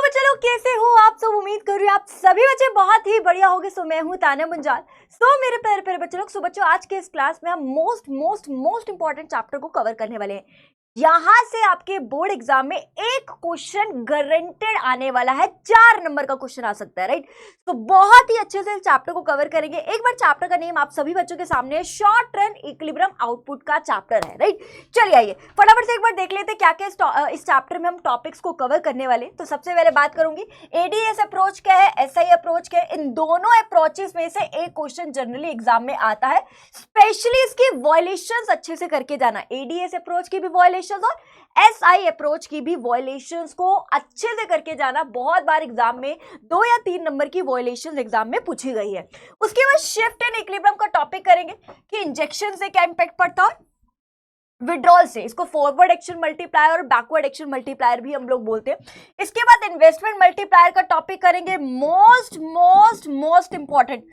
बच्चे लोग कैसे हो आप सब। उम्मीद कर रही हूँ आप सभी बच्चे बहुत ही बढ़िया होंगे। सो मैं हूँ तान्या मुंजाल। सो मेरे प्यारे प्यारे बच्चे लोग, सो बच्चों आज के इस क्लास में हम मोस्ट इंपॉर्टेंट चैप्टर को कवर करने वाले हैं। यहां से आपके बोर्ड एग्जाम में एक क्वेश्चन गारंटेड आने वाला है, 4 नंबर का क्वेश्चन आ सकता है, राइट। तो बहुत ही अच्छे से इस चैप्टर को कवर करेंगे। एक बार चैप्टर का नेम आप सभी बच्चों के सामने है, शॉर्ट रन इक्विलिब्रियम आउटपुट का चैप्टर है, राइट। चलिए आइए फटाफट से एक बार देख लेते हैं क्या क्या इस चैप्टर में हम टॉपिक्स को कवर करने वाले। तो सबसे पहले बात करूंगी एडीएस अप्रोच क्या है, एसआई अप्रोच क्या है। इन दोनों अप्रोचेस में से एक क्वेश्चन जनरली एग्जाम में आता है, स्पेशली इसकी वॉयलेशंस अच्छे से करके जाना। एडीएस अप्रोच की भी वॉयलेशंस और एसआई अप्रोच की भी वॉयलेशंस को अच्छे से करके जाना। बहुत बार एग्जाम में 2 या 3 नंबर की वॉयलेशंस एग्जाम में पूछी गई है। उसके बाद शिफ्ट एंड इक्विलिब्रियम का टॉपिक करेंगे कि इंजेक्शन से क्या इंपैक्ट पड़ता है, विड्रॉल से। इसको फॉरवर्ड एक्शन मल्टीप्लायर और बैकवर्ड एक्शन मल्टीप्लायर भी हम लोग बोलते हैं। इसके बाद इन्वेस्टमेंट मल्टीप्लायर का टॉपिक करेंगे, मोस्ट इंपॉर्टेंट।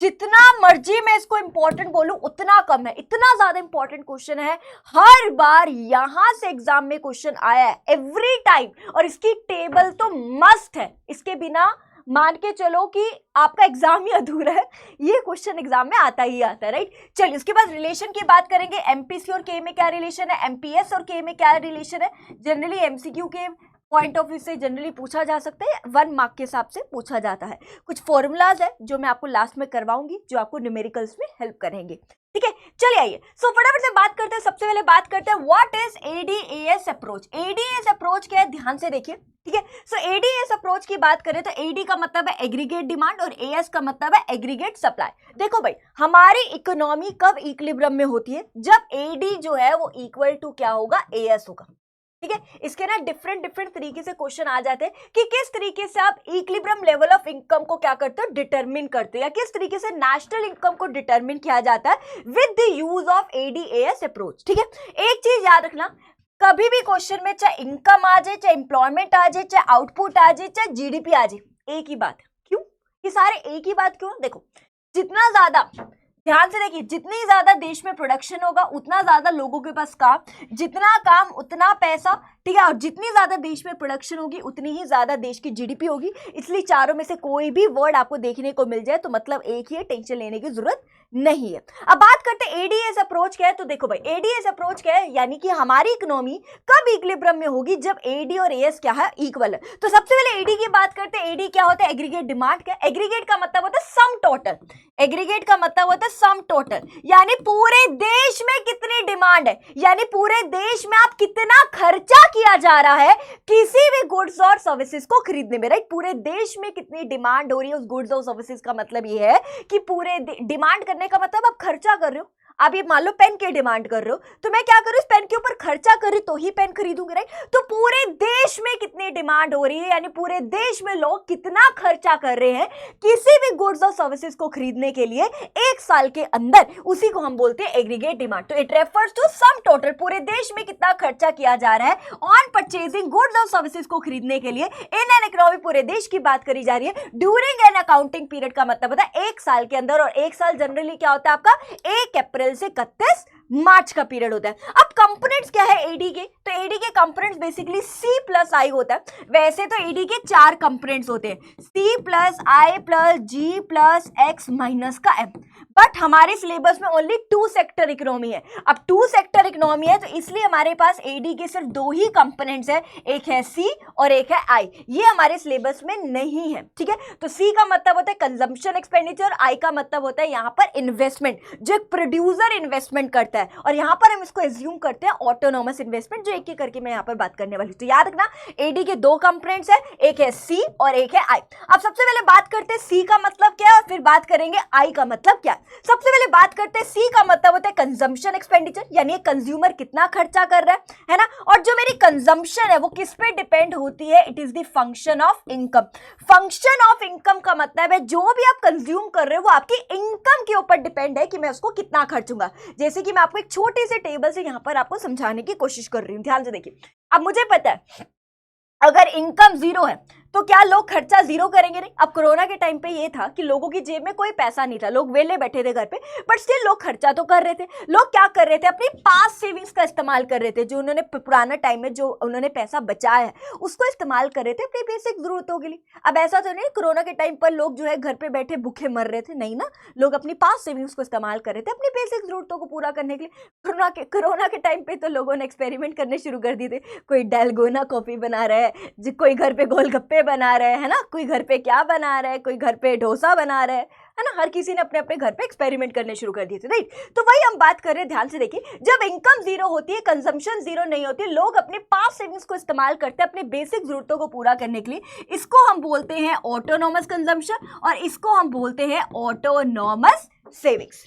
जितना मर्जी मैं इसको इंपॉर्टेंट बोलूं उतना कम है, इतना ज्यादा इंपॉर्टेंट क्वेश्चन है। हर बार यहां से एग्जाम में क्वेश्चन आया है एवरी टाइम, और इसकी टेबल तो मस्ट है। इसके बिना मान के चलो कि आपका एग्जाम ही अधूरा है। ये क्वेश्चन एग्जाम में आता ही आता है, राइट। चलिए उसके बाद रिलेशन की बात करेंगे। एमपीसी और के में क्या रिलेशन है, एमपीएस और के में क्या रिलेशन है। जनरली एमसीक्यू के पॉइंट ऑफ व्यू से जनरली पूछा जा सकता है, 1 मार्क के हिसाब से पूछा जाता है। कुछ फॉर्मूलाज है जो मैं आपको लास्ट में करवाऊंगी, जो आपको न्यूमेरिकल्स में हेल्प करेंगे, ठीक है। चलिए आइए सो फटाफट से बात करते हैं। सबसे पहले बात करते हैं what is ADS approach. ADS approach क्या है, ध्यान से देखिए, ठीक है। सो एडीएस अप्रोच की बात करें तो एडी का मतलब है एग्रीगेट डिमांड और एएस का मतलब है एग्रीगेट सप्लाई। देखो भाई, हमारी इकोनॉमी कब इक्विलिब्रियम में होती है, जब एडी जो है वो इक्वल टू क्या होगा, एएस होगा, ठीक है। इसके ना डिफरेंट तरीके से क्वेश्चन आ जाते हैं कि किस तरीके से आप इक्विलिब्रियम लेवल ऑफ इनकम को क्या करते हो, डिटरमिन करते हो, या किस तरीके से नेशनल इनकम को डिटरमिन किया जाता है with the use of ADS approach, ठीक है। एक चीज याद रखना, कभी भी क्वेश्चन में चाहे इनकम आ जाए, चाहे एम्प्लॉयमेंट आ जाए, चाहे आउटपुट आ जाए, चाहे जीडीपी आ जाए, एक ही बात। क्यों ये सारे एक ही बात क्यों? देखो, जितना ज्यादा, ध्यान से देखिए, जितनी ज्यादा देश में प्रोडक्शन होगा उतना ज्यादा लोगों के पास काम, जितना काम उतना पैसा, ठीक है। और जितनी ज्यादा देश में प्रोडक्शन होगी उतनी ही ज्यादा देश की जीडीपी होगी। इसलिए चारों में से कोई भी वर्ड आपको देखने को मिल जाए तो मतलब एक ही है, टेंशन लेने की जरूरत नहीं है। अब बात करते हैं एडीएस अप्रोच क्या है। तो देखो भाई, एडीएस अप्रोच क्या है, यानी कि हमारी इकोनॉमी कब इक्विलिब्रियम में होगी, जब एडी और एएस क्या है, इक्वल है। तो सबसे पहले एडी की बात करते हैं। एडी क्या होता है, एग्रीगेट डिमांड। क्या एग्रीगेट का मतलब होता है सम टोटल। एग्रीगेट का मतलब होता है सम टोटल, यानी पूरे देश में कितनी डिमांड है, यानी पूरे देश में आप कितना खर्चा किया जा रहा है किसी भी गुड्स और सर्विसेज को खरीदने में, राइट। पूरे देश में कितनी डिमांड हो रही है उस गुड्स और सर्विसेज का मतलब ये है कि पूरे डिमांड करने का मतलब आप खर्चा कर रहे हो। आप ये मान लो पेन की डिमांड कर रहे हो, तो मैं क्या करूं, इस पेन के ऊपर खर्चा कर रही तो ही पेन खरीदूंगी, राइट। तो पूरे देश में कितनी डिमांड हो रही है, यानी पूरे देश में लोग कितना खर्चा कर रहे हैं किसी भी गुड्स और सर्विसेज को खरीदने के लिए एक साल के अंदर, उसी को हम बोलते हैं एग्रीगेट डिमांड। तो it refers to sum total, पूरे देश में कितना खर्चा किया जा रहा है ऑन परचेजिंग गुड्स और सर्विसेज को खरीदने के लिए इन एन इकोनॉमी, पूरे देश की बात करी जा रही है ड्यूरिंग एन अकाउंटिंग पीरियड का मतलब होता है एक साल के अंदर। और एक साल जनरली क्या होता है आपका, 1 अप्रैल से 31 मार्च का पीरियड होता है। अब कंपोनेंट्स क्या है एडी के, तो एडी के कंपोनेंट्स बेसिकली सी प्लस आई होता है। वैसे तो एडी के 4 कंपोनेंट्स होते हैं, सी प्लस आई प्लस जी प्लस एक्स माइनस का एम, बट हमारे सिलेबस में ओनली 2 सेक्टर इकोनॉमी है। अब 2 सेक्टर इकोनॉमी है तो इसलिए हमारे पास एडी के सिर्फ 2 ही कंपोनेंट्स है, एक है सी और एक है आई। ये हमारे सिलेबस में नहीं है, ठीक है। तो सी का मतलब होता है कंजम्पशन एक्सपेंडिचर, आई का मतलब होता है यहां पर इन्वेस्टमेंट, जो एक प्रोड्यूसर इन्वेस्टमेंट करता है, और यहां पर हम इसको एज्यूम करते हैं ऑटोनोमस इन्वेस्टमेंट, जो एक एक करके मैं यहां पर बात करने वाली हूं। तो याद रखना एडी के 2 कंपोनेंट्स है, एक है सी और एक है आई। अब सबसे पहले बात करते हैं सी का मतलब क्या है, और फिर बात करेंगे आई का मतलब क्या है। सबसे पहले बात करते हैं सी का मतलब होता है कंजम्पशन एक्सपेंडिचर, यानी कंज्यूमर कितना खर्चा कर रहा है ना। और जो मेरी कंजम्पशन है वो किस पे डिपेंड होती है, it is the function of income. Function of income का मतलब है जो भी आप कंज्यूम कर रहे हो वो आपकी इनकम के ऊपर डिपेंड है कि मैं उसको कितना खर्चूंगा। जैसे कि मैं आपको एक छोटे से टेबल से यहां पर आपको समझाने की कोशिश कर रही हूं, ध्यान से देखिए। अब मुझे पता है अगर इनकम जीरो है तो क्या लोग खर्चा जीरो करेंगे? नहीं। अब कोरोना के टाइम पे ये था कि लोगों की जेब में कोई पैसा नहीं था, लोग वेले बैठे थे घर पे, बट स्टिल लोग खर्चा तो कर रहे थे। लोग क्या कर रहे थे? अपनी पास्ट सेविंग्स का इस्तेमाल कर रहे थे, जो उन्होंने पुराना टाइम में जो उन्होंने पैसा बचाया है उसको इस्तेमाल कर रहे थे अपनी बेसिक जरूरतों के लिए। अब ऐसा तो नहीं कोरोना के टाइम पर लोग जो है घर पे बैठे भूखे मर रहे थे, नहीं ना, लोग अपनी पास्ट सेविंग्स को इस्तेमाल कर रहे थे अपनी बेसिक जरूरतों को पूरा करने के लिए। कोरोना के टाइम पे तो लोगों ने एक्सपेरिमेंट करने शुरू कर दिए थे, कोई डेलगोना कॉफी बना रहा है, कोई घर पे गोलगप्पे बना रहे है ना, कोई घर पे क्या बना रहा है, कोई घर पे डोसा बना रहा है ना, हर किसी ने अपने अपने घर पे एक्सपेरिमेंट करने शुरू कर दिए थे, राइट। तो वही हम बात कर रहे हैं, ध्यान से देखिए, जब इनकम जीरो होती है, कंजम्पशन जीरो नहीं होती, लोग अपने पास्ट सेविंग्स को इस्तेमाल करते हैं अपने बेसिक जरूरतों को पूरा करने के लिए, इसको हम बोलते हैं ऑटोनॉमस कंजम्पशन और इसको हम बोलते हैं ऑटोनॉमस सेविंग्स।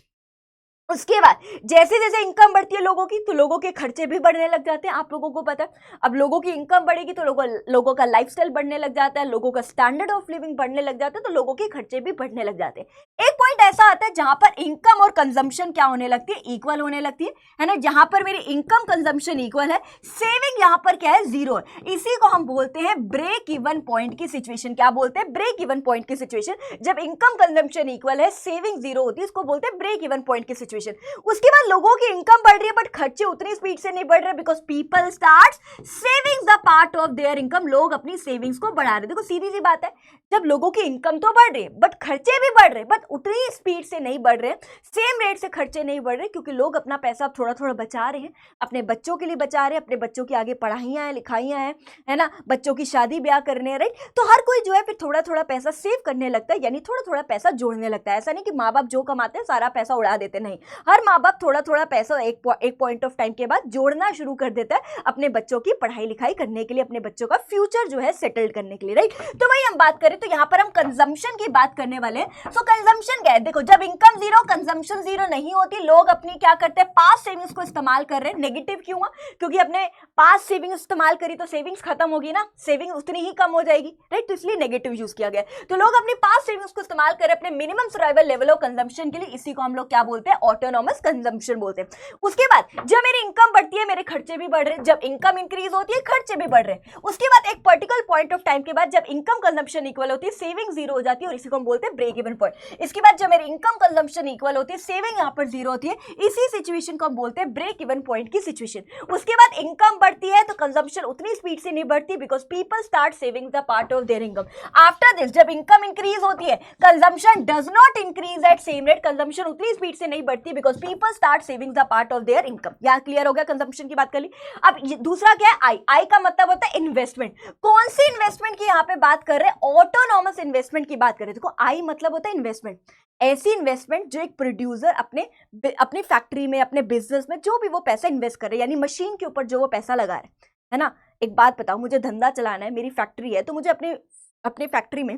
उसके बाद जैसे जैसे इनकम बढ़ती है लोगों की, तो लोगों के खर्चे भी बढ़ने लग जाते हैं, आप लोगों को पता है। अब लोगों की इनकम बढ़ेगी तो लोगों का लाइफस्टाइल बढ़ने लग जाता है, लोगों का स्टैंडर्ड ऑफ लिविंग बढ़ने लग जाता है, तो लोगों के खर्चे भी बढ़ने लग जाते हैं। एक पॉइंट ऐसा आता है जहां पर इनकम और कंजम्पशन क्या होने लगती है? इक्वल होने लगती है ना। जहां पर मेरी इनकम कंजम्पशन इक्वल है, सेविंग यहां पर क्या है? जीरो है। इसी को हम बोलते हैं ब्रेक इवन पॉइंट की सिचुएशन। क्या बोलते हैं? ब्रेक इवन पॉइंट की सिचुएशन। जब इनकम कंजम्पशन इक्वल है, सेविंग जीरो होती है, इसको बोलते हैं ब्रेक इवन पॉइंट की सिचुएशन। उसके बाद लोगों की इनकम बढ़ रही है बट खर्चे उतनी स्पीड से नहीं बढ़ रहे, because people start savings the part of their income. लोग अपनी सेविंग्स को बढ़ा रहे। देखो सीधी सी बात है, जब लोगों की इनकम तो बढ़ रही है बट खर्चे भी बढ़ रहे, बट उतनी स्पीड से नहीं बढ़ रहे, सेम रेट से खर्चे नहीं बढ़ रहे, क्योंकि लोग अपना पैसा थोड़ा थोड़ा बचा रहे हैं, अपने बच्चों के लिए बचा रहे हैं, अपने बच्चों की आगे पढ़ाइयां हैं, लिखाइयां हैं, है ना, बच्चों की शादी ब्याह करने हैं, राइट। तो हर कोई जो है फिर थोड़ा थोड़ा पैसा सेव करने लगता है, यानी थोड़ा थोड़ा पैसा जोड़ने लगता है। ऐसा नहीं कि माँ बाप जो कमाते हैं सारा पैसा उड़ा देते, नहीं, हर माँ बाप थोड़ा थोड़ा पैसा एक पॉइंट ऑफ टाइम के बाद जोड़ना शुरू कर देता है अपने बच्चों की पढ़ाई लिखाई करने के लिए, अपने बच्चों का फ्यूचर जो है सेटल्ड करने के लिए, राइट। तो वही हम बात करें तो यहां पर हम कंजम्पशन की बात करने वाले हैं। सो कंजम्पशन क्या है? देखो, जब इनकम जीरो, कंजम्पशन जीरो नहीं होती, लोग अपनी क्या करते हैं? पास्ट सेविंग्स को इस्तेमाल कर रहे हैं। नेगेटिव क्यों हुआ? क्योंकि अपने पास्ट सेविंग्स इस्तेमाल करी तो सेविंग्स खत्म होगी ना, सेविंग उतनी ही कम हो जाएगी, राइट। तो इसलिए नेगेटिव यूज किया गया। तो लोग अपनी पास्ट सेविंग्स को इस्तेमाल कर रहे हैं अपने minimum survival level of consumption के लिए। इसी को हम लोग क्या बोलते हैं? ऑटोनॉमस कंजम्पशन बोलते हैं। उसके बाद जब मेरी इनकम बढ़ती है, मेरे खर्चे भी बढ़ रहे हैं। जब इनकम इंक्रीज होती है, खर्चे भी बढ़ रहे हैं। उसके बाद एक पर्टिकुलर पॉइंट ऑफ टाइम के बाद जब इनकम कंजम्पशन इक्वल होती है, सेविंग जीरो हो जाती है, और इसी को हम बोलते हैं ब्रेक इवन पॉइंट। इसके बाद जब मेरी इनकम कंजम्पशन इक्वल होती है, सेविंग यहां पर जीरो होती है, इसी सिचुएशन को हम बोलते हैं ब्रेक इवन पॉइंट की सिचुएशन। उसके बाद इनकम बढ़ती है तो कंजम्पशन उतनी स्पीड से नहीं बढ़ती, because people start saving the part of their income. After this, जब इनकम इंक्रीज होती है, consumption does not increase at same rate, consumption उतनी स्पीड से नहीं बढ़ती, because people start saving the part of their income. यहां clear हो गया? कंजम्पशन की बात कर ली। अब दूसरा क्या है? आई। आई का मतलब होता है इन्वेस्टमेंट। कौन सी इन्वेस्टमेंट की यहां पे बात कर रहे हैं? ऑटोनॉमस इन्वेस्टमेंट की बात कर रहे हैं। देखो, आई मतलब होता है इन्वेस्टमेंट, ऐसी इन्वेस्टमेंट जो एक प्रोड्यूसर अपनी फैक्ट्री में, अपने बिजनेस में जो भी वो पैसा इन्वेस्ट कर रहे हैं, यानी मशीन के ऊपर जो वो पैसा लगा रहे हैं, है ना। एक बात बताओ, मुझे धंधा चलाना है, मेरी फैक्ट्री है, तो मुझे अपनी फैक्ट्री में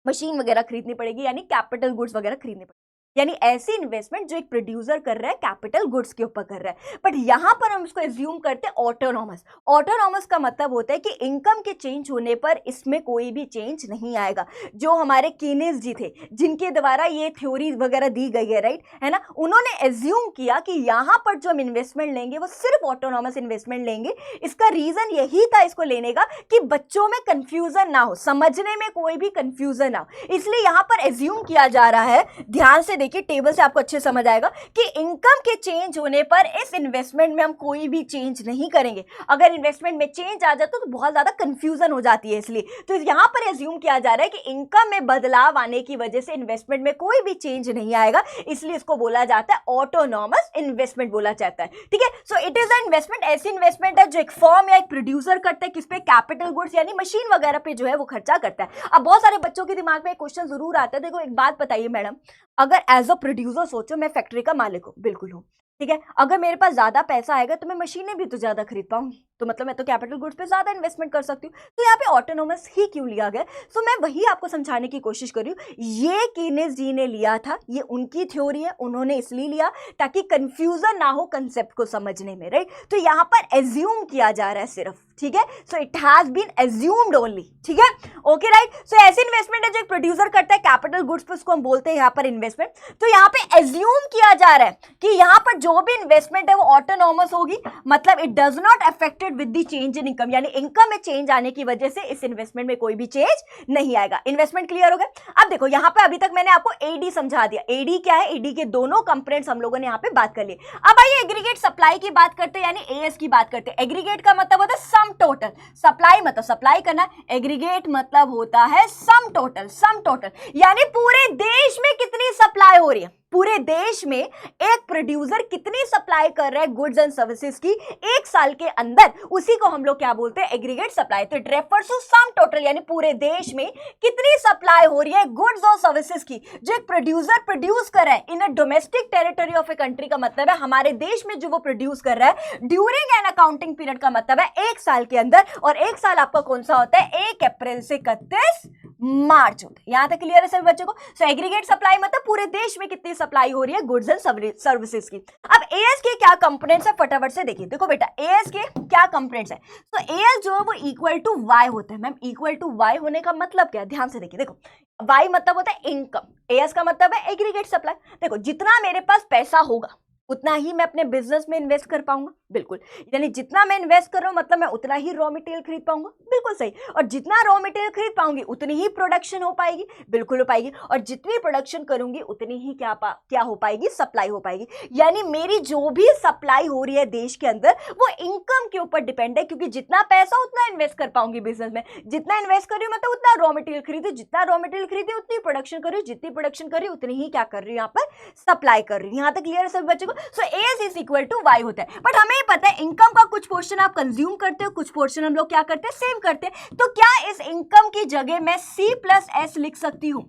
मशीन वगैरह खरीदनी पड़ेगी, यानी कैपिटल गुड्स वगैरह खरीदनी पड़ेगी, यानी ऐसी इन्वेस्टमेंट जो एक प्रोड्यूसर कर रहा है कैपिटल गुड्स के ऊपर कर रहा है। बट यहां पर हम इसको एज्यूम करते हैं ऑटोनॉमस। ऑटोनॉमस का मतलब होता है कि इनकम के चेंज होने पर इसमें कोई भी चेंज नहीं आएगा। जो हमारे कीनेस जी थे, जिनके द्वारा ये थ्योरी वगैरह दी गई है, राइट, है ना, उन्होंने एज्यूम किया कि यहां पर जो हम इन्वेस्टमेंट लेंगे वो सिर्फ ऑटोनॉमस इन्वेस्टमेंट लेंगे। इसका रीजन यही था इसको लेने का कि बच्चों में कंफ्यूजन ना हो, समझने में कोई भी कंफ्यूजन ना हो। इसलिए यहां पर एज्यूम किया जा रहा है, ध्यान से कि टेबल से आपको अच्छे समझ आएगा कि इनकम के चेंज होने पर इस इन्वेस्टमेंट में हम कोई भी चेंज नहीं करेंगे। अगर इन्वेस्टमेंट में चेंज आ जाता तो बहुत ज्यादा कंफ्यूजन हो जाती है। इसलिए तो यहां पर एज्यूम किया जा रहा है कि इनकम में बदलाव आने की वजह से इन्वेस्टमेंट में कोई भी चेंज नहीं आएगा, इसलिए इसको बोला जाता है ऑटोनॉमस इन्वेस्टमेंट बोला जाता है। ठीक है, so it is a investment, ऐसी इन्वेस्टमेंट है जो एक फर्म या एक प्रोड्यूसर करता है, किस पे? कैपिटल गुड्स यानी मशीन वगैरह पे जो है वो खर्चा करता है। अब बहुत सारे बच्चों के दिमाग में एक क्वेश्चन जरूर आता है, देखो एक बात बताइए मैडम, अगर एज अ प्रोड्यूसर सोचो, मैं फैक्ट्री का मालिक हूं, बिल्कुल हूं, ठीक है, अगर मेरे पास ज्यादा पैसा आएगा तो मैं मशीनें भी तो ज्यादा खरीद पाऊंगी, तो मतलब मैं तो कैपिटल गुड्स पे ज्यादा इन्वेस्टमेंट कर सकती हूँ। तो यहाँ पे ऑटोनॉमस ही क्यों लिया गया? सो मैं वही आपको समझाने की कोशिश कर रही हूँ। ये कीनेस जी ने लिया था, ये उनकी थ्योरी है, उन्होंने इसलिए लिया ताकि कंफ्यूजन ना हो कंसेप्ट को समझने में, राइट। तो यहाँ पर एज्यूम किया जा रहा है सिर्फ, ठीक है, so it has been assumed only, ठीक है, ओके राइट। सो ऐसे इन्वेस्टमेंट है जो एक प्रोड्यूसर करता है कैपिटल गुड्स पे, उसको हम बोलते हैं यहाँ पर इन्वेस्टमेंट। तो यहाँ पे एज्यूम किया जा रहा है कि यहाँ पर जो भी इन्वेस्टमेंट है वो ऑटोनॉमस होगी, मतलब it does not affected with the change in income, यानी इनकम में चेंज आने की वजह से इस इन्वेस्टमेंट में कोई भी चेंज नहीं आएगा। इन्वेस्टमेंट क्लियर हो गया। अब देखो यहाँ पे अभी तक मैंने आपको एडी समझा दिया। एडी क्या है, एडी के दोनों कंपोनेंट्स हम लोगों ने यहाँ पे बात कर ली। अब आइए एग्रीगेट सप्लाई की बात करते हैं, यानी एएस की बात करते हैं। एग्रीगेट का मतलब होता है सम टोटल, सप्लाई मतलब सप्लाई करना, एग्रीगेट मतलब होता है सम टोटल, सम टोटल यानी पूरे देश में कितनी सप्लाई हो रही है, पूरे देश में एक प्रोड्यूसर कितनी सप्लाई कर रहा है गुड्स एंड सर्विसेज की एक साल के अंदर, उसी को हम लोग क्या बोलते हैं, एग्रीगेट सप्लाई। तो it refers to sum total, यानी पूरे देश में कितनी सप्लाई हो रही है गुड्स और सर्विसेज की जो एक प्रोड्यूसर प्रोड्यूस कर रहा है in a domestic territory of a country, का मतलब है हमारे देश में जो वो प्रोड्यूस कर रहा है ड्यूरिंग एन अकाउंटिंग पीरियड, का मतलब है एक साल के अंदर। और एक साल आपका कौन सा होता है, 1 अप्रैल से 31 मार्च होता है। यहां तक क्लियर है सभी बच्चों को। सो एग्रीगेट सप्लाई मतलब पूरे देश में कितनी सप्लाई हो रही है गुड्स एंड सर्विसेज की। अब एएस के क्या कंपोनेंट्स है फटाफट से देखिए। देखो बेटा एएस के क्या कंपोनेंट्स है, तो एएस जो है वो इक्वल टू वाई होता है। मैम इक्वल टू वाई होने का मतलब क्या है, ध्यान से देखिए। देखो वाई मतलब होता है इनकम, एएस का मतलब है एग्रीगेट सप्लाई। देखो जितना मेरे पास पैसा होगा उतना ही मैं अपने बिजनेस में इन्वेस्ट कर पाऊंगा, बिल्कुल, यानी जितना मैं इन्वेस्ट कर रहा हूं मतलब मैं उतना ही रॉ मटेरियल खरीद पाऊंगा, बिल्कुल सही। और जितना रॉ मटेरियल खरीद पाऊंगी उतनी ही प्रोडक्शन हो पाएगी, बिल्कुल हो पाएगी। और जितनी प्रोडक्शन करूंगी उतनी ही क्या हो पाएगी, सप्लाई हो पाएगी। यानी मेरी जो भी सप्लाई हो रही है देश के अंदर वो इनकम के ऊपर डिपेंड है, क्योंकि जितना पैसा उतना इन्वेस्ट कर पाऊंगी बिजनेस में, जितना इन्वेस्ट कर रही हूँ मतलब उतना रॉ मटेरियल खरीदी, जितना रॉ मटेरियल खरीदी उतनी प्रोडक्शन कर रही हूँ, जितनी प्रोडक्शन कर रही हूँ उतनी ही क्या कर रही हूँ, यहाँ पर सप्लाई कर रही हूँ। यहाँ तक क्लियर है सभी बच्चों को। So S is equal to Y होता है। बट हमें पता है इनकम का कुछ पोर्शन आप कंज्यूम करते हो, कुछ पोर्शन हम लोग क्या करते हैं, सेव करते हैं। तो क्या इस इनकम की जगह मैं सी प्लस एस लिख सकती हूं,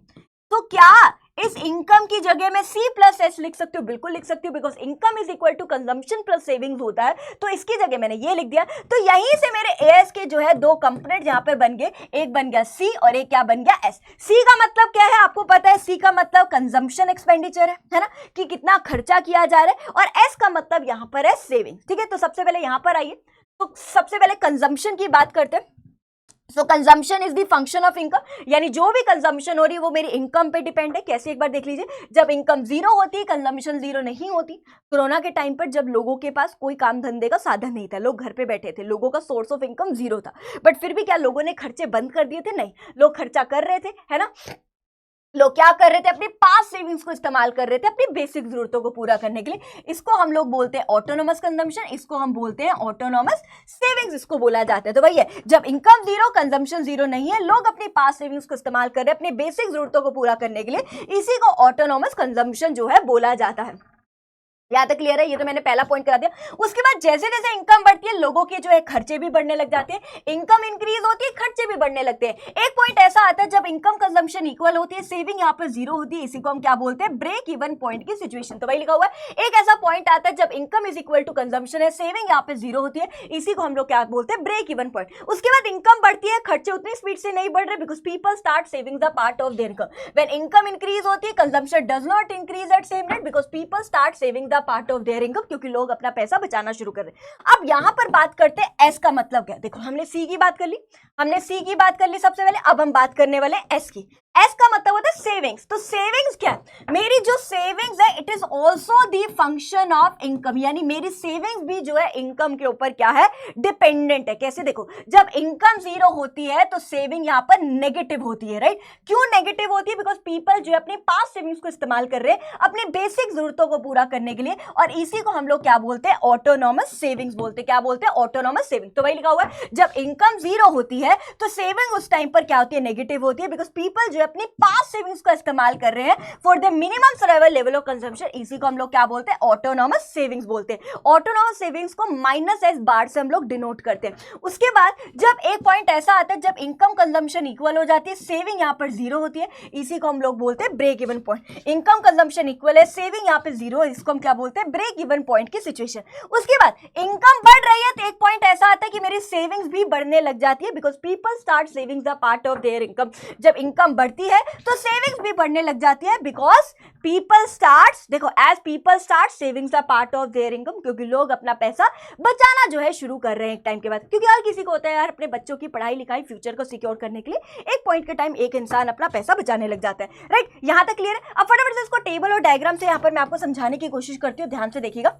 तो क्या इस इनकम की जगह मैं सी प्लस एस लिख सकती हूँ, बिल्कुल लिख सकती हूँ, because income is equal to consumption plus savings होता है। तो इसकी जगह मैंने ये लिख दिया। तो यहीं से मेरे एएस के जो है दो कंपोनेंट यहाँ पे बन गए, एक बन गया सी और एक क्या बन गया एस। सी का मतलब क्या है आपको पता है, सी का मतलब कंजम्पशन एक्सपेंडिचर है ना, कि कितना खर्चा किया जा रहा है, और एस का मतलब यहाँ पर है सेविंग। ठीक है, तो सबसे पहले यहाँ पर आइए, तो सबसे पहले कंजम्पशन की बात करते हैं। So consumption is the function of income, यानी जो भी कंजम्पशन हो रही है वो मेरी इनकम पे डिपेंड है। कैसे, एक बार देख लीजिए, जब इनकम जीरो होती है कंजम्पशन जीरो नहीं होती। कोरोना के टाइम पर जब लोगों के पास कोई काम धंधे का साधन नहीं था, लोग घर पे बैठे थे, लोगों का सोर्स ऑफ इनकम जीरो था, बट फिर भी क्या लोगों ने खर्चे बंद कर दिए थे? नहीं, लोग खर्चा कर रहे थे, है ना। लोग क्या कर रहे थे, अपनी पास्ट सेविंग्स को इस्तेमाल कर रहे थे अपनी बेसिक जरूरतों को पूरा करने के लिए। इसको हम लोग बोलते हैं ऑटोनोमस कंजम्पशन, इसको हम बोलते हैं ऑटोनोमस सेविंग्स, इसको बोला जाता है। तो भैया जब इनकम जीरो कंजम्पशन जीरो नहीं है, लोग अपनी पास्ट सेविंग्स को इस्तेमाल कर रहे हैं अपनी बेसिक जरूरतों को पूरा करने के लिए, इसी को ऑटोनोमस कंजम्पशन जो है बोला जाता है। यहाँ तक क्लियर है, ये तो मैंने पहला पॉइंट करा दिया। उसके बाद जैसे जैसे इनकम बढ़ती है लोगों के जो है खर्चे भी बढ़ने लग जाते हैं, इनकम इंक्रीज होती है खर्चे भी बढ़ने लगते हैं। एक पॉइंट ऐसा आता है जब इनकम कंजम्पशन इक्वल होती है, सेविंग यहाँ पर जीरो होती है, इसी को हम क्या बोलते हैं, ब्रेक इवन पॉइंट की सिचुएशन। तो वही लिखा हुआ है। एक ऐसा पॉइंट आता है जब income is equal to consumption है, सेविंग यहाँ पे जीरो होती है, इसी को हम लोग क्या बोलते हैं, ब्रेक इवन पॉइंट। उसके बाद इनकम बढ़ती है, खर्चे उतनी स्पीड से नहीं बढ़ रहे, because people start saving the part of their income. When income increase होती है consumption does not increase at same rate, because people start saving the part of their income, क्योंकि लोग अपना पैसा बचाना शुरू कर रहे हैं। अब यहां पर बात करते हैं एस का मतलब क्या। देखो हमने सी की बात कर ली, हमने सी की बात कर ली सबसे पहले, अब हम बात करने वाले एस की। एस का मतलब होता है सेविंग्स। तो सेविंग्स क्या है, मेरी जो सेविंग्स है it is also the function of income, यानी मेरी सेविंग्स भी जो है इनकम के ऊपर क्या है, डिपेंडेंट है। कैसे, देखो जब इनकम जीरो होती है तो सेविंग यहां पर नेगेटिव होती है, राइट। क्यों नेगेटिव होती है, बिकॉज पीपल जो है अपनी पास्ट सेविंग्स को इस्तेमाल कर रहे हैं अपनी बेसिक जरूरतों को पूरा करने के लिए, और इसी को हम लोग क्या बोलते हैं, ऑटोनॉमस सेविंग्स बोलते हैं। क्या बोलते हैं, ऑटोनॉमस सेविंग। तो वही लिखा हुआ है, जब इनकम जीरो होती है तो सेविंग उस टाइम पर क्या होती है, नेगेटिव होती है, बिकॉज पीपल जो अपनी पास्ट सेविंग्स का इस्तेमाल कर रहे हैं for the minimum survival level of consumption, इसी को हम लोग क्या बोलते हैं, ऑटोनॉमस सेविंग्स बोलते हैं। ऑटोनॉमस सेविंग्स को माइनस एस बार से हम लोग डिनोट करते हैं। उसके बाद जब एक पॉइंट ऐसा आता है जब इनकम कंजम्पशन इक्वल हो जाती है, सेविंग यहां पर जीरो होती है, इसी को हम लोग बोलते हैं break even point. Income consumption equal है, सेविंग यहां पे जीरो है, इसको हम क्या बोलते हैं, ब्रेक इवन पॉइंट की सिचुएशन। उसके बाद इनकम बढ़ रही है तो एक पॉइंट ऐसा आता है कि मेरी सेविंग्स भी बढ़ने लग जाती है, because people start saving the part of their income. जब इनकम बढ़ती बढ़ती है तो सेविंग्स भी बढ़ने लग जाती है, बिकॉज पीपल स्टार्ट्स, देखो as people start savings are part of their income, क्योंकि लोग अपना पैसा बचाना जो है शुरू कर रहे हैं एक टाइम के बाद, क्योंकि हर किसी को होता है यार अपने बच्चों की पढ़ाई लिखाई फ्यूचर को सिक्योर करने के लिए एक पॉइंट के टाइम एक इंसान अपना पैसा बचाने लग जाता है, राइट। यहां तक क्लियर है। अब फटाफट से इसको टेबल और डायग्राम से यहां पर मैं आपको समझाने की कोशिश करती हूँ, ध्यान से देखिएगा।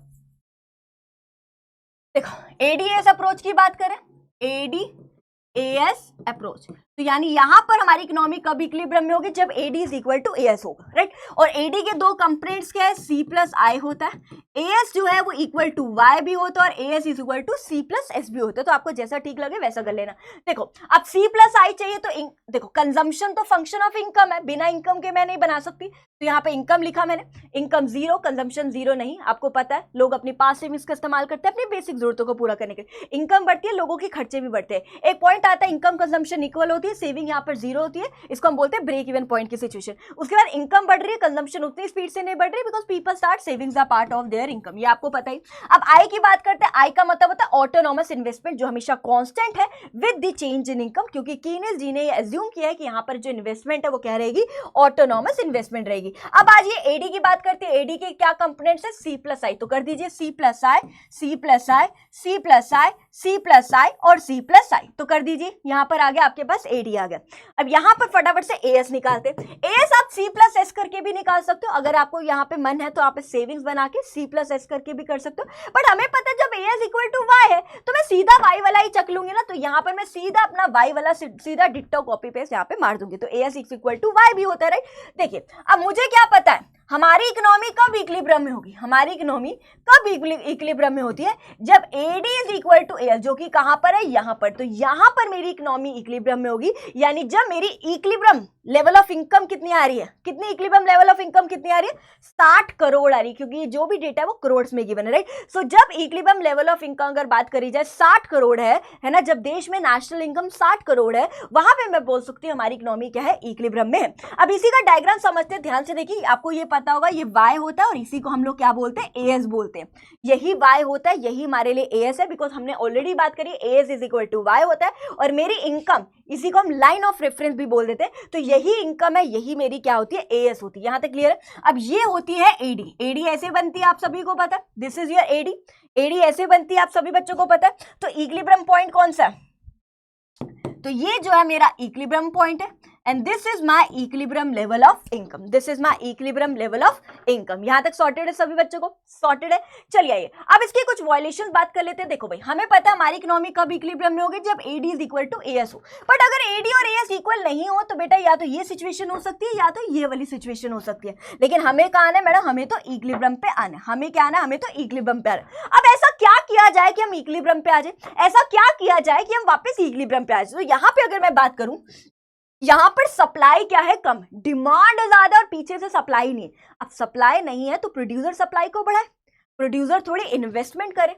देखो एडीएस अप्रोच की बात करें, एडीएस अप्रोच, तो यानी यहां पर हमारी इकोनॉमी कब इक्विलिब्रियम में होगी, जब AD is equal to AS होगा, राइट। और एडी के दो कंपोनेंट्स क्या है, सी प्लस आई होता है, एएस जो है वो इक्वल टू वाई भी होता है और AS is equal to C plus S भी होता है, तो आपको जैसा ठीक लगे वैसा कर लेना। देखो अब सी प्लस आई चाहिए तो देखो कंजम्पशन तो फंक्शन ऑफ इनकम है, बिना इनकम के मैं नहीं बना सकती, तो यहाँ पे इनकम लिखा मैंने, इनकम जीरो, कंजम्पशन जीरो नहीं, आपको पता है लोग अपनी पास सेविंग्स का इस्तेमाल करते हैं अपनी बेसिक जरूरतों को पूरा करने के लिए, इनकम बढ़ती है लोगों के खर्चे भी बढ़ते हैं, एक पॉइंट आता है इनकम कंजम्पशन इक्वल होती है, सेविंग यहाँ पर जीरो होती है, इसको हम बोलते हैं ब्रेक इवन पॉइंट की सिचुएशन। उसके बाद इनकम बढ़ रही है, कंजम्पशन उतनी स्पीड से नहीं बढ़ रही, because people start savings are part of their income, ये आपको पता ही। अब आई की बात करते हैं, आई का मतलब होता है ऑटोनॉमस इन्वेस्टमेंट, जो हमेशा कांस्टेंट है with the change in income, क्योंकि कीनेस जी ने एज्यूम किया है कि यहाँ पर जो इन्वेस्टमेंट है वो क्या रहेगी, ऑटोनॉमस इन्वेस्टमेंट रहेगी। अब आज ये एडी की बात करते हैं, एडी के क्या कंपोनेंट्स है, सी प्लस आई, तो कर दीजिए सी प्लस आई, सी प्लस आई, सी प्लस आई, सी प्लस आई और सी प्लस आई, तो कर दीजिए, यहां पर आ गया आपके पास एडी आ गया। अब यहां पर फटाफट से एएस निकालते, एएस आप सी प्लस एस करके भी निकाल सकते हो, अगर आपको यहां पे मन है तो आप सेविंग्स बना के सी प्लस एस करके भी कर सकते हो, बट हमें पता है जब एएस इक्वल टू वाई है तो मैं सीधा वाई वाला ही चक लूंगी ना, तो यहां पर मैं सीधा अपना वाई वाला सीधा डिट्टो कॉपी पेस्ट यहां पे मार दूंगी, तो एएस इक्वल टू वाई भी होता है, राइट। देखिए अब मुझे क्या पता है हमारी इकोनॉमी कब इक्विलिब्रियम में होगी, हमारी इकोनॉमी कब इक्विलिब्रियम में होती है, जब AD is equal to AS, जो कि कहां पर है, यहां पर, तो यहां पर मेरी इकोनॉमी इक्विलिब्रियम में होगी, यानी जब मेरी इक्विलिब्रियम लेवल ऑफ इनकम कितनी आ रही है, कितनी इक्विलिब्रियम लेवल ऑफ इनकम कितनी आ रही है, 60 करोड़ आ रही है, क्योंकि जो भी डेटा है वो करोड़ में गिवन है, राइट। सो जब इक्विलिब्रियम लेवल ऑफ इनकम अगर बात करी जाए 60 करोड़ है ना, जब देश में नेशनल इनकम 60 करोड़ है, वहां पे मैं बोल सकती हूँ हमारी इकोनॉमी क्या है, इक्विलिब्रियम में है। अब इसी का डायग्राम समझते हैं, ध्यान से देखिए, आपको ये पता होगा ये y होता है और इसी को हम लोग क्या बोलते हैं, एएस बोलते हैं, यही y होता है, यही हमारे लिए एएस है, बिकॉज हमने ऑलरेडी बात करी AS is equal to y होता है, और मेरी इनकम इसी को हम लाइन ऑफ रेफरेंस भी बोल देते हैं, तो यही इनकम है, यही मेरी क्या होती है, एएस होती है, यहां तक क्लियर है। अब ये होती है एडी, एडी ऐसे बनती है, आप सभी को पता है, this is your AD, AD ऐसे बनती है, आप सभी बच्चों को पता है। तो इक्विलिब्रियम पॉइंट कौन सा है, तो ये जो है मेरा इक्विलिब्रियम पॉइंट है, and this is my equilibrium level of income, this is my equilibrium level of income. यहां तक सॉर्टेड है सभी बच्चों को, सॉर्टेड है। चलिए आइए अब इसके कुछ वायलेशन बात कर लेते हैं। देखो भाई हमें पता है हमारी इकोनॉमी कब इक्विलिब्रियम में होगी, जब AD is equal to AS हो, बट अगर एडी और एएस इक्वल नहीं हो तो बेटा या तो ये सिचुएशन हो सकती है या तो ये वाली सिचुएशन हो सकती है, लेकिन हमें कहा है मैडम, हमें तो इक्विलिब्रियम पे आना है, हमें क्या आना है, हमें तो इक्विलिब्रियम पे आना है। अब ऐसा क्या किया जाए कि हम इक्विलिब्रियम पे आ जाए, ऐसा क्या किया जाए कि हम वापस इक्विलिब्रियम पे आ जाए। तो यहाँ पे अगर मैं बात करूं, यहां पर सप्लाई क्या है, कम, डिमांड ज्यादा और पीछे से सप्लाई नहीं है। अब सप्लाई नहीं है तो प्रोड्यूसर सप्लाई को बढ़ाए, प्रोड्यूसर थोड़ी इन्वेस्टमेंट करे,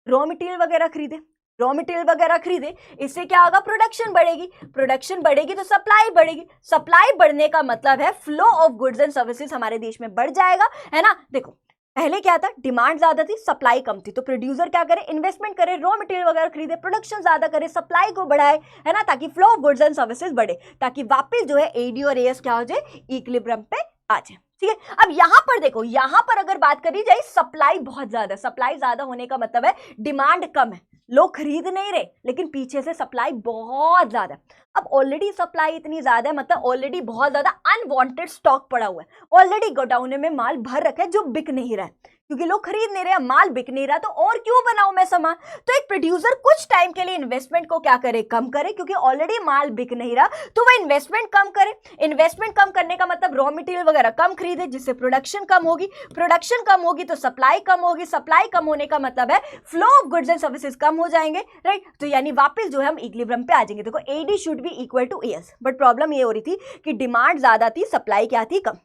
रॉ मटेरियल वगैरह खरीदे, रॉ मटेरियल वगैरह खरीदे, इससे क्या होगा, प्रोडक्शन बढ़ेगी, प्रोडक्शन बढ़ेगी तो सप्लाई बढ़ेगी, सप्लाई बढ़ने का मतलब है flow of goods and services हमारे देश में बढ़ जाएगा, है ना। देखो पहले क्या था, डिमांड ज्यादा थी, सप्लाई कम थी, तो प्रोड्यूसर क्या करे, इन्वेस्टमेंट करे, रॉ मटेरियल वगैरह खरीदे, प्रोडक्शन ज्यादा करे, सप्लाई को बढ़ाए, है ना, ताकि flow of goods and services बढ़े, ताकि वापस जो है एडी और एएस क्या हो जाए, इक्विलिब्रियम पे आ जाए, ठीक है। अब यहां पर देखो, यहां पर अगर बात करी जाए सप्लाई बहुत ज्यादा, सप्लाई ज्यादा होने का मतलब है डिमांड कम है, लोग खरीद नहीं रहे, लेकिन पीछे से सप्लाई बहुत ज्यादा है। अब ऑलरेडी सप्लाई इतनी ज्यादा है, मतलब ऑलरेडी बहुत ज्यादा अनवांटेड स्टॉक पड़ा हुआ है, ऑलरेडी गोडाउन में माल भर रखा है जो बिक नहीं रहा है, क्योंकि लोग खरीद नहीं रहे, माल बिक नहीं रहा, तो और क्यों बनाऊं मैं सामान। तो एक प्रोड्यूसर कुछ टाइम के लिए इन्वेस्टमेंट को क्या करे, कम करे, क्योंकि ऑलरेडी माल बिक नहीं रहा, तो वह इन्वेस्टमेंट कम करे। इन्वेस्टमेंट कम करने का मतलब रॉ मटेरियल वगैरह कम खरीदे, जिससे प्रोडक्शन कम होगी, प्रोडक्शन कम होगी तो सप्लाई कम होगी, सप्लाई कम होने का मतलब है flow of goods and services कम हो जाएंगे, राइट। तो यानी वापस जो है हम इक्विलिब्रियम पे आ जाएंगे। देखो AD should be equal to AS, but problem ये हो रही थी कि डिमांड ज्यादा थी, सप्लाई क्या थी, कम,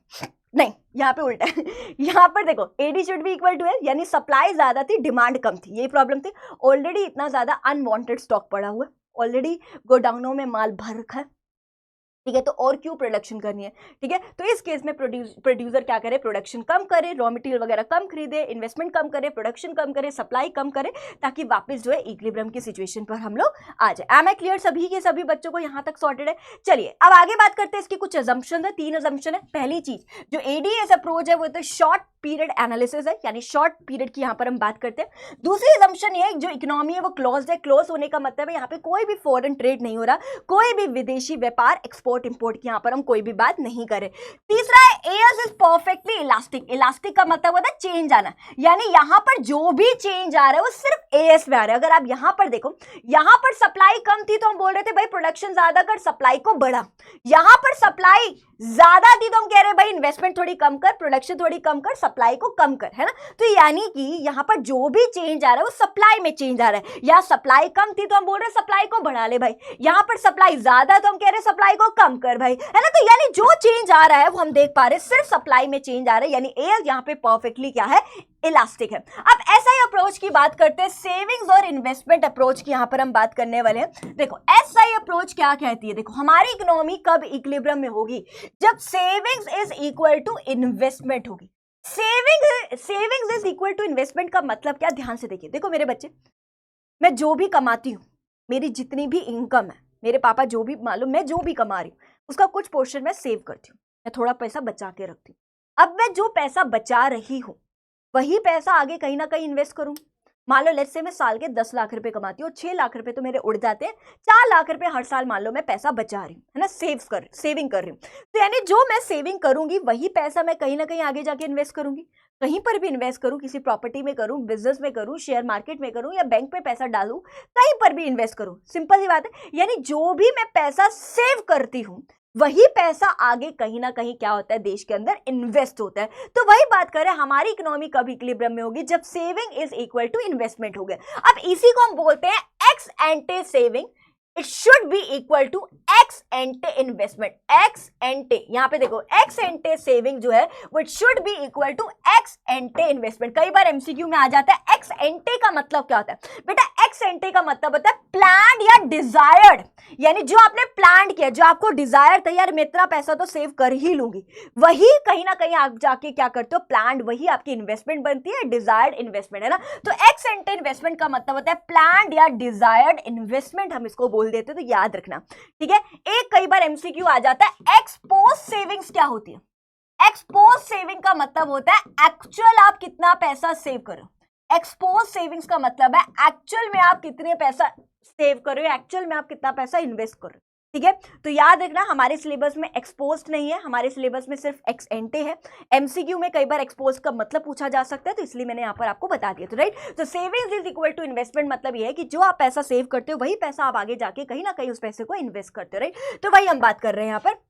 नहीं यहाँ पे उल्टा है यहाँ पर देखो AD should be equal to S, यानी सप्लाई ज्यादा थी, डिमांड कम थी, यही प्रॉब्लम थी। ऑलरेडी इतना ज्यादा अनवांटेड स्टॉक पड़ा हुआ है, ऑलरेडी गोडाउनों में माल भर रखा है, ठीक है, तो और क्यों प्रोडक्शन करनी है, ठीक है। तो इस केस में प्रोड्यूसर क्या करे, प्रोडक्शन कम करे, रॉ मटेरियल वगैरह कम खरीदे, इन्वेस्टमेंट कम करे, प्रोडक्शन कम करे, सप्लाई कम करे, ताकि वापस जो है इक्विलिब्रियम की सिचुएशन पर हम लोग आ जाए। एम आई क्लियर सभी के सभी बच्चों को, यहाँ तक सॉर्टेड है। चलिए अब आगे बात करते हैं, इसकी कुछ अजम्पशन है, 3 अजम्पशन है। पहली चीज जो एडीएस अप्रोच है वो तो शॉर्ट पीरियड एनालिसिस है, यानी शॉर्ट पीरियड की यहाँ पर हम बात करते हैं। दूसरी अजम्पशन ये जो इकोनॉमी है वो क्लोज है, क्लोज होने का मतलब है यहाँ पे कोई भी फॉरेन ट्रेड नहीं हो रहा, कोई भी विदेशी व्यापार एक्सपोर्ट इंपोर्ट की यहाँ पर हम कोई भी बात नहीं करें। तीसरा है AS is perfectly elastic, elastic का मतलब होता है चेंज आना, यानी यहाँ पर जो भी चेंज आ रहा है वो सिर्फ एएस में आ रहा है। अगर आप यहाँ पर देखो, यहाँ पर सप्लाई कम थी तो हम बोल रहे थे भाई प्रोडक्शन ज्यादा कर, सप्लाई को बढ़ा। यहाँ पर सप्लाई ज्यादा थी तो हम कह रहे हैं भाई इन्वेस्टमेंट थोड़ी कम कर, प्रोडक्शन थोड़ी कम कर, सप्लाई को कम कर, है ना। तो यानी कि यहाँ पर जो भी चेंज आ रहा है वो सप्लाई में चेंज आ रहा है। या सप्लाई कम थी तो हम बोल रहे हैं सप्लाई को बढ़ा ले भाई, यहाँ पर सप्लाई ज्यादा तो हम कह रहे हैं सप्लाई को कम कर भाई, है ना। तो यानी जो चेंज आ रहा है वो हम देख पा रहे हैं सिर्फ सप्लाई में चेंज आ रहा है, यानी एयर यहाँ पे परफेक्टली क्या है, इलास्टिक है। अब एसआई अप्रोच की बात करते हैं, सेविंग्स और इन्वेस्टमेंट अप्रोच की यहां पर हम बात करने वाले हैं। देखो एसआई अप्रोच क्या कहती है, देखो हमारी इकोनॉमी कब इक्विलिब्रियम में होगी, जब savings is equal to investment होगी। Savings is equal to investment का मतलब क्या, ध्यान से देखिए। देखो मेरे बच्चे, मैं जो भी कमाती हूं, मेरी जितनी भी इनकम है, मेरे पापा जो भी, मालूम मैं जो भी कमा रही हूं उसका कुछ पोर्शन मैं सेव करती हूँ, मैं थोड़ा पैसा बचा के रखती हूँ। अब मैं जो पैसा बचा रही हूं वही पैसा आगे कहीं ना कहीं इन्वेस्ट करूं। मान लो लेट्स से मैं साल के 10 लाख रुपए कमाती हूँ, 6 लाख रुपए तो मेरे उड़ जाते हैं, 4 लाख रुपए हर साल मान लो मैं पैसा बचा रही हूँ, है ना, सेविंग कर रही हूँ। तो यानी जो मैं सेविंग करूंगी वही पैसा मैं कहीं ना कहीं आगे जाके इन्वेस्ट करूंगी, कहीं पर भी इन्वेस्ट करूं, किसी प्रॉपर्टी में करूं, बिजनेस में करूं, शेयर मार्केट में करूं, या बैंक में पैसा डालूं, कहीं पर भी इन्वेस्ट करूं। सिंपल सी बात है, यानी जो भी मैं पैसा सेव करती हूं वही पैसा आगे कहीं ना कहीं क्या होता है, देश के अंदर इन्वेस्ट होता है। तो वही बात करें, हमारी इकोनॉमी कब इक्विलिब्रियम में होगी, जब saving is equal to investment हो गया। अब इसी को हम बोलते हैं ex ante saving, it should be equal to ex ante investment. Ex ante, यहां पे देखो एक्स एंटे सेविंग जो है वो it should be equal to ex ante investment. कई बार एमसीक्यू में आ जाता है एक्स एंटे का मतलब क्या होता है बेटा, एक्स एंटे का मतलब होता है प्लान्ड या डिजायर्ड, यानी जो आपने प्लान किया, जो आपको डिजायर था यार मैं इतना पैसा तो सेव कर ही लूंगी, वही कहीं ना कहीं आप जाके क्या करते हो, प्लान्ड, वही आपकी इन्वेस्टमेंट बनती है, डिजायर्ड इन्वेस्टमेंट, है ना। तो एक्स एंटे इन्वेस्टमेंट का मतलब होता है प्लान्ड या डिजायर्ड इन्वेस्टमेंट, हम इसको बोल देते हैं, तो याद रखना, ठीक है। एक कई बार एमसीक्यू आ जाता है, एक्सपोज सेविंग्स क्या होती है, एक्सपोज सेविंग का मतलब होता है एक्चुअल आप कितना पैसा सेव करो। एक्सपोज सेविंग्स का मतलब है एक्चुअल में आप कितने पैसा सेव कर रहे हो, एक्चुअल में आप कितना पैसा इन्वेस्ट कर रहे हो, ठीक है। तो याद रखना हमारे सिलेबस में एक्सपोज नहीं है, हमारे सिलेबस में सिर्फ एक्स एंटे है। एमसीक्यू में कई बार एक्सपोज का मतलब पूछा जा सकता है, तो इसलिए मैंने यहाँ पर आपको बता दिया। तो राइट, तो savings is equal to investment मतलब ये है कि जो आप पैसा सेव करते हो वही पैसा आप आगे जाके कहीं ना कहीं उस पैसे को इन्वेस्ट करते हो, राइट। तो वही हम बात कर रहे हैं यहाँ पर,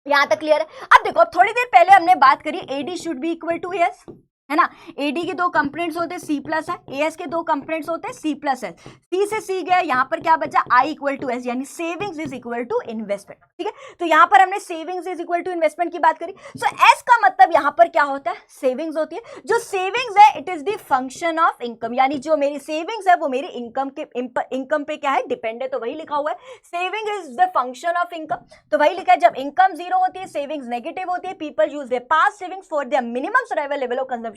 यहां तक क्लियर है। अब देखो, थोड़ी देर पहले हमने बात करी AD should be equal to S, है ना। एडी के 2 कंपोनेंट्स होते हैं सी प्लस है, एएस के 2 कंपोनेंट्स होते हैं सी प्लस है। सी से सी गया, यहां पर क्या बचा, आई इक्वल टू एस, यानी savings is equal to investment, ठीक है। तो यहां पर हमने savings is equal to investment की बात करी। सो एस का मतलब यहां पर क्या होता है, सेविंग्स होती है। जो सेविंग्स है it is the function of income, यानी जो मेरी सेविंग्स है वो मेरी इनकम पे क्या है, डिपेंड है, तो वही लिखा हुआ है, saving is the function of income, तो वही लिखा है। जब इनकम 0 होती है, सेविंग्स नेगेटिव होती है, people use their past savings for their minimum survival level of consumption,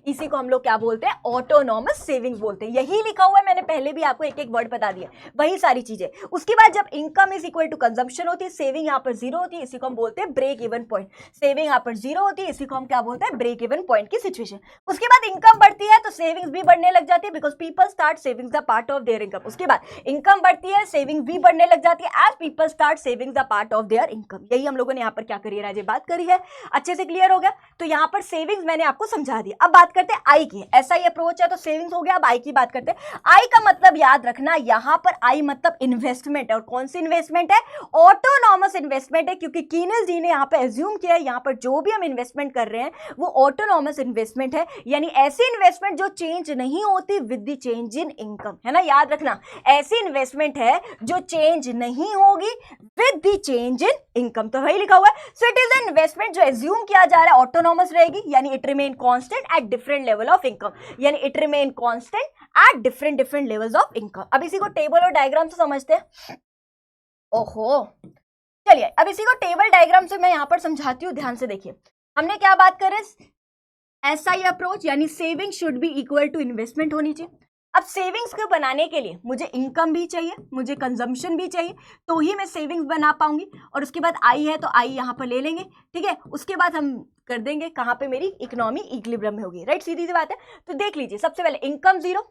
इसी को हम लोग क्या बोलते हैं, ऑटोनॉमस सेविंग्स बोलते हैं। यही लिखा हुआ है, मैंने पहले भी आपको एक एक वर्ड बता दिया, वही सारी चीजें। उसके बाद जब income is equal to consumption होती है, सेविंग यहां पर 0 होती है, इसी को हम बोलते हैं ब्रेक इवन पॉइंट। सेविंग यहां पर 0 होती है, इसी को हम क्या बोलते हैं, ब्रेक इवन पॉइंट की सिचुएशन। उसके बाद इनकम बढ़ती है तो सेविंग्स भी बढ़ने लग जाती है, because people start savings the part of their income. उसके बाद इनकम बढ़ती है, सेविंग भी बढ़ने लग जाती है, as people start savings the part of their income. यही हम लोगों ने यहाँ पर क्या करी है राजे, बात करी है, अच्छे से क्लियर हो गया। तो यहाँ पर सेविंग्स मैंने आपको समझा दिया। अब बात करते हैं आई की, एसआई अप्रोच है तो सेविंग्स हो गया। अब आई की बात करते हैं। आई का मतलब याद रखना, यहां पर आई मतलब इन्वेस्टमेंट है, और कौन सी इन्वेस्टमेंट है, ऑटोनॉमस इन्वेस्टमेंट है, क्योंकि कीनल जी ने यहां पर एज्यूम किया है यहां पर जो भी हम इन्वेस्टमेंट कर रहे हैं वो ऑटोनॉमस इन्वेस्टमेंट है, यानी ऐसी इन्वेस्टमेंट जो चेंज नहीं होती with the change in income, है ना। याद रखना, ऐसी इन्वेस्टमेंट है जो चेंज नहीं होगी with the change in income, तो वही लिखा हुआ है। सो इट इज इन्वेस्टमेंट जो एज्यूम किया जा रहा है ऑटोनॉमस रहेगी, यानी it remain constant at different level of income, यानी it remain constant at different levels of income. अब इसी को टेबल और डायग्राम से समझते हैं। ओहो, चलिए अब इसी को टेबल डायग्राम से मैं यहाँ पर समझाती हूँ, ध्यान से देखिए। हमने क्या बात करें, एसआई अप्रोच यानी saving should be equal to investment होनी चाहिए। अब सेविंग्स को बनाने के लिए मुझे इनकम भी चाहिए, मुझे कंजम्पशन भी चाहिए, तो ही मैं सेविंग्स बना पाऊंगी। और उसके बाद आई है तो आई यहाँ पर ले लेंगे, ठीक है। उसके बाद हम कर देंगे कहाँ पे मेरी इकोनॉमी इक्विलिब्रियम में होगी, राइट, सीधी सी बात है। तो देख लीजिए, सबसे पहले इनकम जीरो,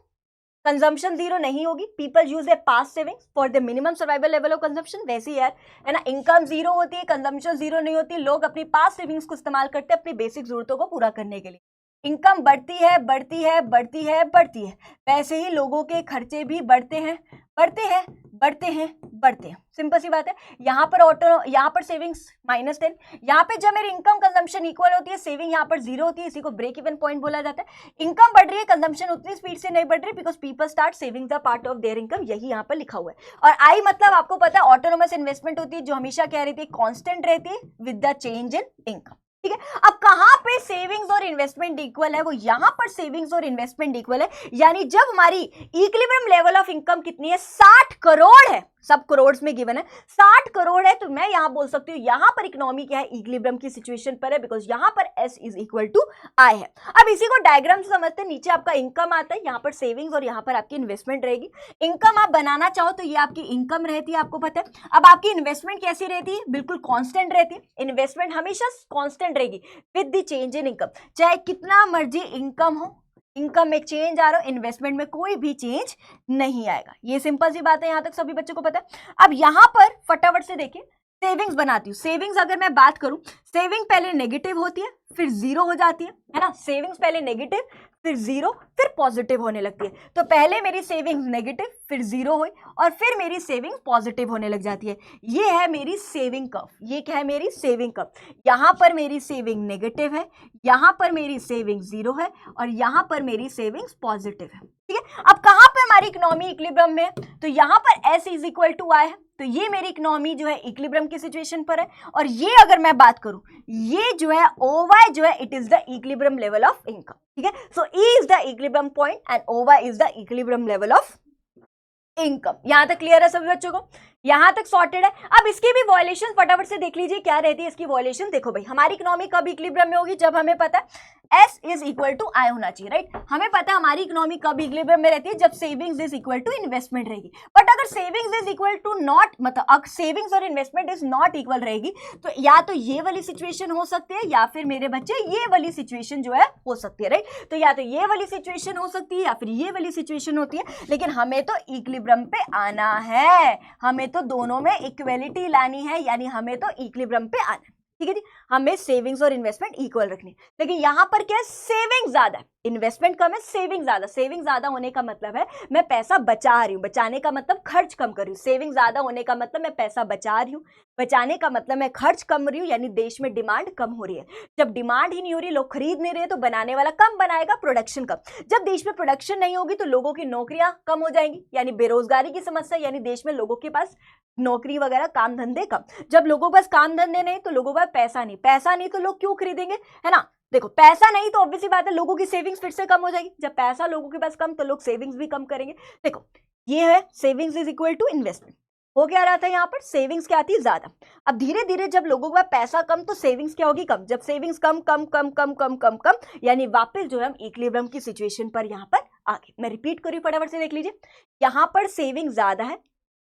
कंजम्पशन जीरो नहीं होगी, people use A past savings for the minimum survival level of consumption. वैसे ही यार है ना, इनकम जीरो होती है, कंजम्पशन जीरो नहीं होती, लोग अपनी पास्ट सेविंग्स को इस्तेमाल करते हैं अपनी बेसिक जरूरतों को पूरा करने के लिए। इनकम बढ़ती है बढ़ती है बढ़ती है बढ़ती है, वैसे ही लोगों के खर्चे भी बढ़ते हैं बढ़ते हैं बढ़ते हैं बढ़ते हैं, सिंपल सी बात है। यहाँ पर यहाँ पर सेविंग्स -10, यहाँ पे जब मेरी इनकम कंजम्पशन इक्वल होती है, सेविंग यहाँ पर जीरो होती है, इसी को ब्रेक इवन पॉइंट बोला जाता है। इनकम बढ़ रही है, कंजम्पशन उतनी स्पीड से नहीं बढ़ रही, because people start saving the part of their income, यही यहाँ पर लिखा हुआ है। और आई मतलब आपको पता है ऑटोनोमस इन्वेस्टमेंट होती है, जो हमेशा क्या रहती है, कॉन्स्टेंट रहती है with the change in income, ठीक है। अब कहां पे सेविंग्स और इन्वेस्टमेंट इक्वल है, वो यहां पर सेविंग्स और इन्वेस्टमेंट इक्वल है, यानी जब हमारी इक्विलिब्रियम लेवल ऑफ इनकम कितनी है, 60 करोड़ है, सब करोड़ में गिवन है, 60 करोड़ है, तो मैं यहां बोल सकती हूँ यहां पर इकोनॉमी क्या है, इक्विलिब्रियम की सिचुएशन पर है, बिकॉज यहां पर S is equal to I है। अब इसी को डायग्राम से समझते हैं, नीचे आपका इनकम आता है, यहां पर सेविंग्स और यहां पर आपकी इन्वेस्टमेंट रहेगी। इनकम आप बनाना चाहो तो ये आपकी इनकम रहती है, आपको पता है। अब आपकी इन्वेस्टमेंट कैसी रहती है, बिल्कुल कॉन्स्टेंट रहती है, इन्वेस्टमेंट हमेशा कॉन्स्टेंट रहेगी with the change in income, चाहे कितना मर्जी इनकम हो, इनकम में चेंज आ रहा हो, इन्वेस्टमेंट में कोई भी चेंज नहीं आएगा। ये सिंपल सी बात है, यहां तक सभी बच्चों को पता है। अब यहां पर फटाफट से देखिए, सेविंग्स बनाती हूँ। सेविंग्स अगर मैं बात करूं, सेविंग पहले नेगेटिव होती है फिर जीरो हो जाती है ना। सेविंग्स पहले नेगेटिव फिर जीरो फिर पॉजिटिव होने लगती है। तो पहले मेरी सेविंग्स नेगेटिव फिर जीरो हुई और फिर मेरी सेविंग पॉजिटिव होने लग जाती है। ये है मेरी सेविंग कर्व, ये क्या है मेरी सेविंग कर्व। यहाँ पर मेरी सेविंग नेगेटिव है, यहाँ पर मेरी सेविंग जीरो है और यहाँ पर मेरी सेविंग्स पॉजिटिव है, ठीक है। अब कहाँ पे हमारी इकोनॉमी इक्विलिब्रियम में है, तो यहाँ पर S is equal to I है, तो ये मेरी इकोनॉमी जो है इक्विलिब्रियम की सिचुएशन पर है। और ये अगर मैं बात करूं, ये जो है OY जो है, it is the equilibrium level of income, ठीक है। सो E is the equilibrium point and OY is the equilibrium level of income. यहां तक क्लियर है सभी बच्चों को, यहां तक सॉर्टेड है। अब इसकी भी वॉल्यूशन फटाफट से देख लीजिए क्या रहती है इसकी वॉल्यूशन। देखो भाई, हमारी इकोनॉमी कब इक्विलिब्रियम में होगी, जब हमें पता है S is equal to I होना चाहिए, राइट। हमें पता है हमारी इकोनॉमी कब इक्विलिब्रियम में रहती है, जब savings is equal to investment रहेगी। बट अगर savings is equal to not, मतलब सेविंग्स और इन्वेस्टमेंट इज नॉट इक्वल रहेगी, तो या तो ये वाली सिचुएशन हो सकती है या फिर मेरे बच्चे ये वाली सिचुएशन जो है हो सकती है, राइट। तो या तो ये वाली सिचुएशन हो सकती है या फिर ये वाली सिचुएशन होती है, लेकिन हमें तो इक्विलिब्रियम पे आना है, हमें तो दोनों में इक्वलिटी लानी है, यानी हमें तो इक्विलिब्रियम पे आना है, ठीक है जी। हमें सेविंग्स और इन्वेस्टमेंट इक्वल रखनी, लेकिन यहां पर क्या है, सेविंग ज्यादा है, इन्वेस्टमेंट कम है, सेविंग ज्यादा। सेविंग ज्यादा होने का मतलब है मैं पैसा बचा रही हूं, बचाने का मतलब खर्च कम कर रही हूं। सेविंग ज्यादा होने का मतलब मैं पैसा बचा रही हूं, बचाने का मतलब मैं खर्च कम रही हूं, यानी देश में डिमांड कम हो रही है। जब डिमांड ही नहीं हो रही, लोग खरीद नहीं रहे, तो बनाने वाला कम बनाएगा, प्रोडक्शन कम। जब देश में प्रोडक्शन नहीं होगी तो लोगों की नौकरियां कम हो जाएंगी, यानी बेरोजगारी की समस्या, यानी देश में लोगों के पास नौकरी वगैरह काम धंधे कम। जब लोगों के पास काम धंधे नहीं तो लोगों के पास पैसा नहीं, पैसा नहीं तो लोग क्यों खरीदेंगे, है ना। देखो, पैसा नहीं तो ऑब्वियसली बात है लोगों की सेविंग्स फिर से कम हो जाएगी। जब पैसा लोगों के पास कम तो लोग सेविंग्स भी कम करेंगे। देखो, ये है savings is equal to investment. हो क्या रहा था, यहाँ पर सेविंग्स क्या आती है ज्यादा। अब धीरे धीरे जब लोगों के पास पैसा कम तो सेविंग्स क्या होगी, कम। जब सेविंग्स कम कम कम कम कम कम कम, यानी वापस जो है हम इक्विलिब्रियम की सिचुएशन पर यहाँ पर आगे। मैं रिपीट करूँ, फटाफट से देख लीजिए। यहाँ पर सेविंग ज्यादा है,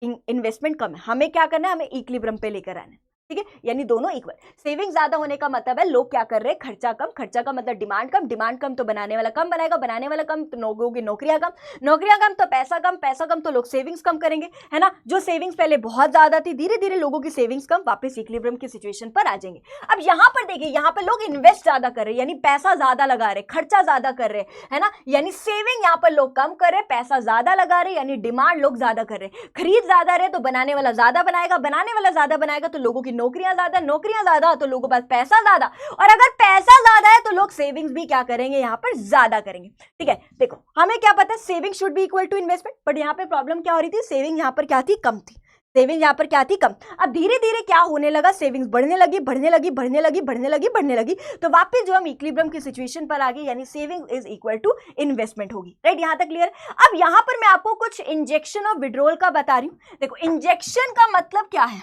इन्वेस्टमेंट कम है, हमें क्या करना है, हमें इक्विलिब्रियम पे लेकर आना है, ठीक है। यानी दोनों इक्वल। सेविंग ज्यादा होने का मतलब है लोग क्या कर रहे हैं, खर्चा कम, खर्चा का मतलब डिमांड कम, डिमांड कम तो बनाने वाला कम बनाएगा, बनाने वाला कम तो लोगों की नौकरियां कम, नौकरियां कम तो पैसा कम, पैसा कम तो लोग सेविंग्स कम करेंगे, है ना। जो सेविंग्स पहले बहुत ज्यादा थी, धीरे धीरे लोगों की सेविंग्स कम, वापस इक्विलिब्रियम की सिचुएशन पर आ जाएंगे। अब यहाँ पर देखिए, यहाँ पर लोग इन्वेस्ट ज्यादा कर रहे हैं, यानी पैसा ज्यादा लगा रहे, खर्चा ज्यादा कर रहे, है ना। यानी सेविंग यहाँ पर लोग कम कर रहे, पैसा ज्यादा लगा रहे, यानी डिमांड लोग ज्यादा कर रहे, खरीद ज्यादा रहे तो बनाने वाला ज्यादा बनाएगा, बनाने वाला ज्यादा बनाएगा तो लोगों की नौकरियां ज्यादा, नौकरियां ज्यादा तो लोगों के पास पैसा ज्यादा, और अगर पैसा ज्यादा है तो लोग सेविंग्स भी क्या करेंगे, यहाँ पर ज्यादा करेंगे, ठीक है। देखो, हमें क्या पता है saving should be equal to investment, but यहाँ पे प्रॉब्लम क्या हो रही थी, सेविंग यहाँ पर क्या थी, कम थी। सेविंग यहाँ पर क्या थी, कम। अब धीरे धीरे क्या होने लगा, सेविंग्स बढ़ने लगी बढ़ने लगी बढ़ने लगी बढ़ने लगी बढ़ने लगी, तो वापस जो हम इक्विलिब्रियम की सिचुएशन पर आ गए, यानी saving is equal to investment होगी, राइट। यहाँ तक क्लियर। अब यहाँ पर मैं आपको कुछ इंजेक्शन और विड्रॉल का बता रही हूँ। देखो, इंजेक्शन का मतलब क्या है,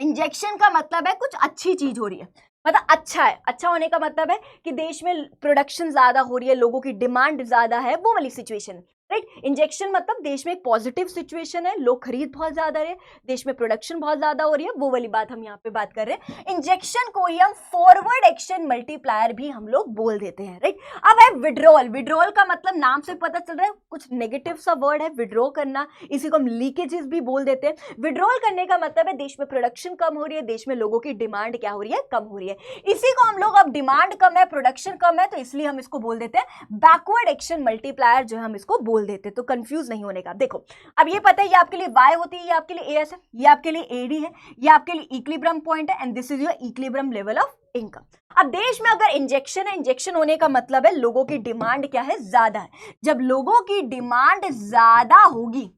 इंजेक्शन का मतलब है कुछ अच्छी चीज हो रही है, मतलब अच्छा है, अच्छा होने का मतलब है कि देश में प्रोडक्शन ज्यादा हो रही है, लोगों की डिमांड ज्यादा है, वो वाली सिचुएशन, राइट। इंजेक्शन मतलब देश में एक पॉजिटिव सिचुएशन है, लोग खरीद बहुत ज्यादा रहे, देश में प्रोडक्शन बहुत ज्यादा हो रही है, वो वाली बात हम यहाँ पे बात कर रहे हैं। इंजेक्शन को ही हम फॉरवर्ड एक्शन मल्टीप्लायर भी हम लोग बोल देते हैं, राइट। अब है विड्रॉल। विड्रॉल का मतलब नाम से पता चल रहा है कुछ नेगेटिव सा वर्ड है, विड्रॉ करना, इसी को हम लीकेजेस भी बोल देते हैं। विड्रॉल करने का मतलब है देश में प्रोडक्शन कम हो रही है, देश में लोगों की डिमांड क्या हो रही है, कम हो रही है। इसी को हम लोग, अब डिमांड कम है, प्रोडक्शन कम है, तो इसलिए हम इसको बोल देते हैं बैकवर्ड एक्शन मल्टीप्लायर, जो हम इसको बोल देते हैं। तो कंफ्यूज नहीं होने का। देखो अब ये पता है ये आपके लिए y होती है, ये आपके लिए as है, ये आपके लिए ad है, ये आपके लिए इक्विलिब्रियम पॉइंट है, and this is your equilibrium level of income. अब देश में अगर इंजेक्शन है, इंजेक्शन होने का मतलब है लोगों की डिमांड क्या है, ज्यादा है। जब लोगों की डिमांड ज्यादा होगी,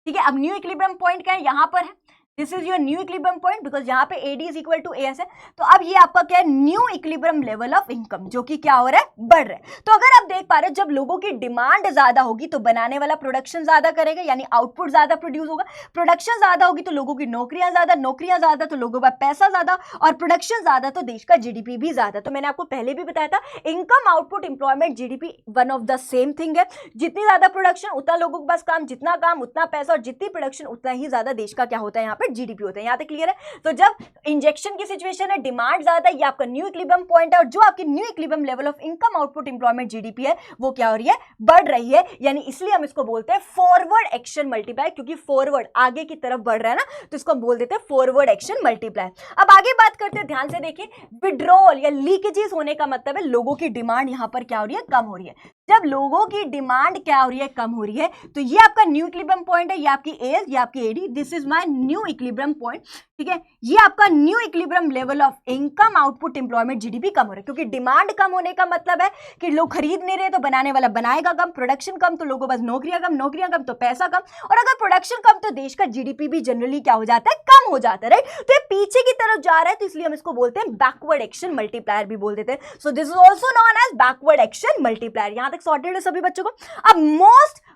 ठीक है। अब न्यू इक्विलिब्रियम पॉइंट क्या है, यहां पर है, this is your new equilibrium point, because यहाँ पे AD is equal to AS है। तो अब ये आपका क्या है, new equilibrium level of income, जो कि क्या हो रहा है, बढ़ रहा है। तो अगर आप देख पा रहे हो जब लोगों की डिमांड ज्यादा होगी तो बनाने वाला प्रोडक्शन ज्यादा करेगा, यानी आउटपुट ज्यादा प्रोड्यूस होगा। प्रोडक्शन ज्यादा होगी तो लोगों की नौकरियां ज्यादा, नौकरियां ज्यादा तो लोगों का पैसा ज्यादा, और प्रोडक्शन ज्यादा तो देश का GDP भी ज्यादा। तो मैंने आपको पहले भी बताया था, income, output, employment, GDP one of the same thing है। जितनी ज्यादा प्रोडक्शन उतना लोगों के पास काम, जितना काम उतना पैसा, और जितनी प्रोडक्शन उतना ही ज्यादा देश का क्या होता है, यहाँ पे GDP होता है। यहाँ तक क्लियर है। तो जब इंजेक्शन की सिचुएशन है, डिमांड ज्यादा, ये आपका न्यू इक्विलिब्रियम पॉइंट है, और जो आपकी new equilibrium level of income, output, employment, GDP है, वो क्या हो रही है, बढ़ रही है। यानी इसलिए हम इसको बोलते हैं फॉरवर्ड एक्शन मल्टीप्लायर, क्योंकि फॉरवर्ड आगे की तरफ बढ़ रहा है ना, तो इसको हम बोल देते हैं फॉरवर्ड एक्शन मल्टीप्लायर। अब आगे बात करते हैं, ध्यान से देखिए, विड्रॉल या लीकेजेस होने का मतलब है लोगों की डिमांड यहां पर क्या हो रही है, कम हो रही है। जब लोगों की डिमांड क्या हो रही है, कम हो रही है, तो ये आपका न्यू इक्विलिब्रियम पॉइंट है, ये आपकी एज, ये आपकी AD, this is my new equilibrium point, ठीक है। ये आपका new equilibrium level of income, output, employment, GDP कम हो रहा है, क्योंकि डिमांड कम होने का मतलब है कि लोग खरीद नहीं रहे तो बनाने वाला बनाएगा कम, प्रोडक्शन कम तो लोगों के पास नौकरियां कम, नौकरियां कम तो पैसा कम, और अगर प्रोडक्शन कम तो देश का GDP भी जनरली क्या हो जाता है, कम हो जाता है, राइट। तो ये पीछे की तरफ जा रहा है, तो इसलिए हम इसको बोलते हैं बैकवर्ड एक्शन मल्टीप्लायर भी बोल देते हैं। So this is also known as backward action multiplier. यहां तक सॉर्टेड है सभी बच्चों को। अब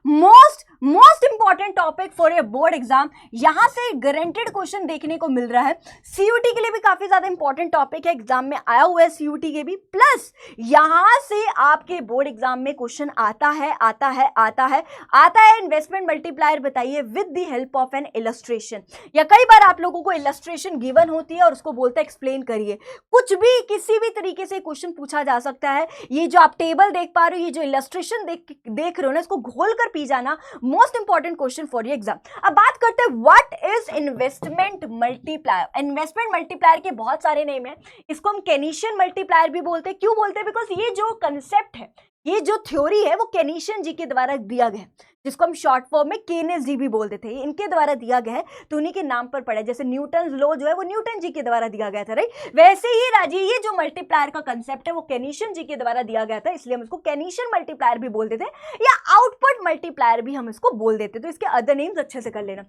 most important topic for a board exam, यहां से गारंटेड क्वेश्चन देखने को मिल रहा है। CUT के लिए भी काफी ज्यादा इंपॉर्टेंट टॉपिक है, एग्जाम में आया हुआ है CUT के भी, प्लस यहां से आपके बोर्ड एग्जाम में क्वेश्चन आता है इन्वेस्टमेंट मल्टीप्लायर बताइए with the help of N illustration. या कई बार आप लोगों को इलस्ट्रेशन गिवन होती है और उसको बोलते हैं एक्सप्लेन करिए। कुछ भी किसी भी तरीके से क्वेश्चन पूछा जा सकता है। ये जो आप टेबल देख पा रहे हो, ये जो इलस्ट्रेशन देख रहे हो ना, इसको घोल कर पी जाना, most important question for your exam. अब बात करते हैं what is investment multiplier. Investment multiplier के बहुत सारे नेम है, इसको हम केनीशियन मल्टीप्लायर भी बोलते हैं। क्यों बोलते हैं? बिकॉज ये जो कंसेप्ट है, ये जो थ्योरी है, वो केनीशियन जी के द्वारा दिया गया है, जिसको हम शॉर्ट फॉर्म में केनेस जी भी बोलते थे। इनके द्वारा दिया गया है, तो उन्हीं के नाम पर पड़ा। जैसे न्यूटन लॉ जो है वो न्यूटन जी के द्वारा दिया गया था, राइट। वैसे ही राजी ये जो मल्टीप्लायर का कंसेप्ट है वो केनीशियन जी के द्वारा दिया गया था, इसलिए हम इसको केनीशियन मल्टीप्लायर भी बोलते थे, या आउटपुट मल्टीप्लायर भी हम इसको बोल देते। तो इसके अदर नेम्स अच्छे से कर लेना।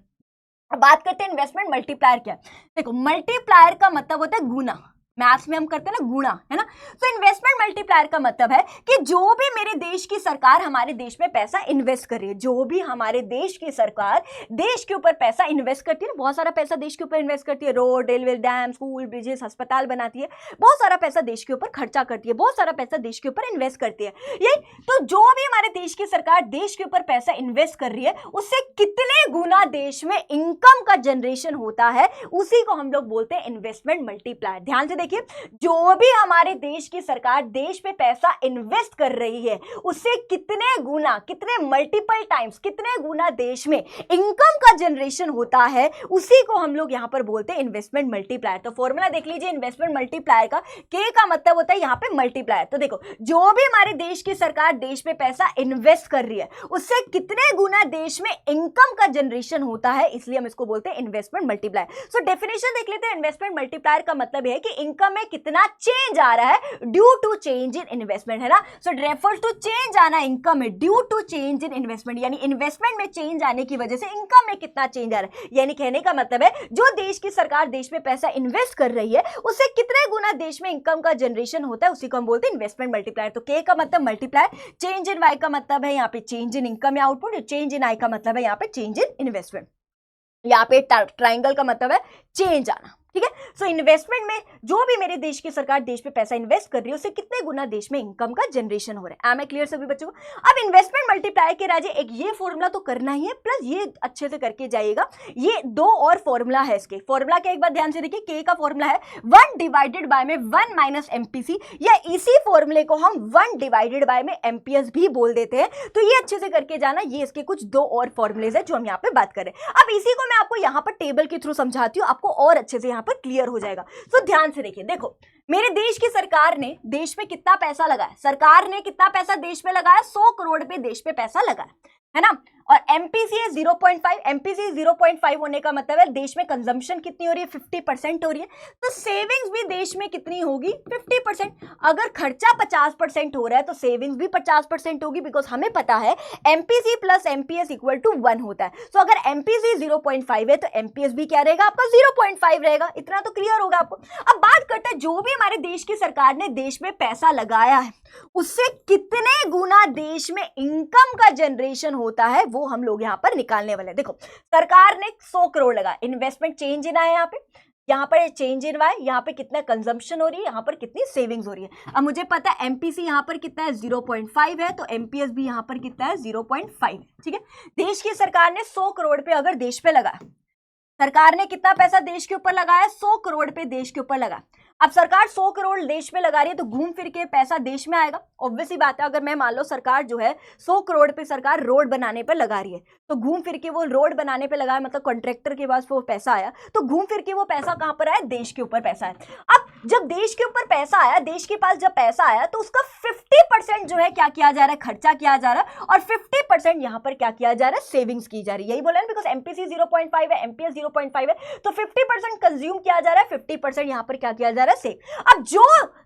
अब बात करते हैं इन्वेस्टमेंट मल्टीप्लायर क्या। देखो, मल्टीप्लायर का मतलब होता है गुना। मैथ्स में हम करते हैं ना गुणा, है ना। तो इन्वेस्टमेंट मल्टीप्लायर का मतलब है कि जो भी मेरे देश की सरकार हमारे देश में पैसा इन्वेस्ट कर रही है, जो भी हमारे देश की सरकार देश के ऊपर पैसा इन्वेस्ट करती है ना, बहुत सारा पैसा देश के ऊपर इन्वेस्ट करती है, road, railway, dam, school, bridges, अस्पताल बनाती है, बहुत सारा पैसा देश के ऊपर खर्चा करती है, बहुत सारा पैसा देश के ऊपर इन्वेस्ट करती है। ये तो जो भी हमारे देश की सरकार देश के ऊपर पैसा इन्वेस्ट कर रही है, उससे कितने गुना देश में इनकम का जनरेशन होता है, उसी को हम लोग बोलते हैं इन्वेस्टमेंट मल्टीप्लायर। ध्यान से देखिए, जो भी हमारे देश की सरकार देश में पैसा इन्वेस्ट कर रही है, उससे कितने गुना, कितने मल्टीपल टाइम्स, कितने गुना देश में इनकम का जनरेशन होता है, उसी को हम लोग यहां पर बोलते हैं इन्वेस्टमेंट मल्टीप्लायर। तो फॉर्मूला देख लीजिए इन्वेस्टमेंट मल्टीप्लायर का। के का मतलब होता है यहां पे मल्टीप्लायर। तो देखो, जो भी हमारे देश की सरकार देश में पैसा इन्वेस्ट कर रही है, उससे कितने गुना देश में इनकम का जनरेशन होता है, इसलिए हम इसको बोलते हैं इन्वेस्टमेंट मल्टीप्लायर। सो डेफिनेशन देख लेते हैं। इन्वेस्टमेंट मल्टीप्लायर का मतलब है कि इनकम में कितना चेंज आ रहा है due to change in investment, है ना। सो रेफर्स टू चेंज आना इनकम में due to change in investment, यानी इन्वेस्टमेंट में चेंज आने की वजह से इनकम में कितना चेंज आ रहा है। यानी कहने का मतलब है जो देश की सरकार देश में पैसा इन्वेस्ट कर रही है, उससे कितने गुना देश में इनकम का जनरेशन होता है, उसी को हम बोलते हैं इन्वेस्टमेंट मल्टीप्लायर। तो के का मतलब मल्टीप्लायर, चेंज इन वाई का मतलब है यहाँ पे चेंज इन इनकम या आउटपुट, चेंज इन आई का मतलब है यहाँ पे चेंज इन इन्वेस्टमेंट। यहाँ पे ट्राइंगल का मतलब है चेंज आना। ठीक है। सो इन्वेस्टमेंट में जो भी मेरे देश की सरकार देश पे पैसा इन्वेस्ट कर रही है उससे कितने गुना देश में इनकम का जनरेशन हो रहा है। मैं क्लियर सभी बच्चों को। अब इन्वेस्टमेंट मल्टीप्लाई के राजे एक ये फॉर्मूला तो करना ही है, प्लस ये अच्छे से करके जाइएगा। ये दो और फॉर्मूला है इसके। फॉर्मूला के एक बार ध्यान से देखिए, के का फॉर्मूला है 1 डिवाइडेड बाय में 1 माइनस एमपीसी, या इसी फॉर्मूले को हम 1 डिवाइडेड बाय में एमपीएस भी बोल देते हैं। तो ये अच्छे से करके जाना। ये इसके कुछ दो और फॉर्मूलेज है जो हम यहाँ पे बात करें। अब इसी को मैं आपको यहाँ पर टेबल के थ्रू समझाती हूँ, आपको और अच्छे से यहाँ पर क्लियर हो जाएगा। तो ध्यान से देखिए, देखो मेरे देश की सरकार ने देश में कितना पैसा लगाया, सरकार ने कितना पैसा देश में लगाया, 100 करोड़ पे देश पे पैसा लगाया, है ना। और एमपीसी है 0.5, एमपीसी 0.5 होने का मतलब है देश में कंजम्पशन कितनी हो रही है, 50% हो रही है। तो सेविंग्स भी देश में कितनी होगी, 50%। अगर खर्चा 50% हो रहा है तो सेविंग्स भी 50% होगी, बिकॉज हमें पता है MPC plus MPS equal to 1 होता है। सो अगर एमपीसी 0.5 है तो एमपीएस भी क्या रहेगा आपका, 0.5 रहेगा। इतना तो क्लियर होगा आपको। अब बात करते हैं जो भी हमारे देश की सरकार ने देश में पैसा लगाया है उससे कितने गुना देश में इनकम का जनरेशन होता है, वो हम लोग यहां पर निकालने वाले हैं। देखो सरकार ने 100 करोड़ लगा, इन्वेस्टमेंट चेंज इन आया, यहाँ पर चेंज इन वाई, यहाँ पे कितना कंजम्पशन हो रही है, यहाँ पर कितनी सेविंग्स हो रही है। अब मुझे पता है एमपीसी यहाँ पर कितना है, 0.5 है, तो एमपीएस भी यहाँ पर कितना है, 0.5 है। ठीक है। देश की सरकार ने 100 करोड़ पे अगर देश पे लगा, सरकार ने कितना पैसा देश के ऊपर लगाया, 100 करोड़ पे देश के ऊपर लगा। अब सरकार 100 करोड़ देश में लगा रही है तो घूम फिर के पैसा देश में आएगा। ऑब्वियसली बात है, अगर मैं मान लो सरकार जो है 100 करोड़ पे सरकार रोड बनाने पे लगा रही है तो घूम फिर के वो रोड बनाने पे लगा है, मतलब कॉन्ट्रैक्टर के पास वो पैसा आया, तो घूम फिर के वो पैसा कहां पर आया, देश के ऊपर पैसा है। अब जब देश के ऊपर पैसा आया, देश के पास जब पैसा आया तो उसका 50% जो है क्या किया जा रहा है, खर्चा किया जा रहा है, और 50% यहां पर क्या किया जा रहा है, सेविंग्स की जा रही है। यही बोला ना, बिकॉज एमपीसी 0.5 है, एमपीएस 0.5 है, तो 50% कंज्यूम किया जा रहा है, 50% यहां पर क्या किया जा रहा है, सेव। अब जो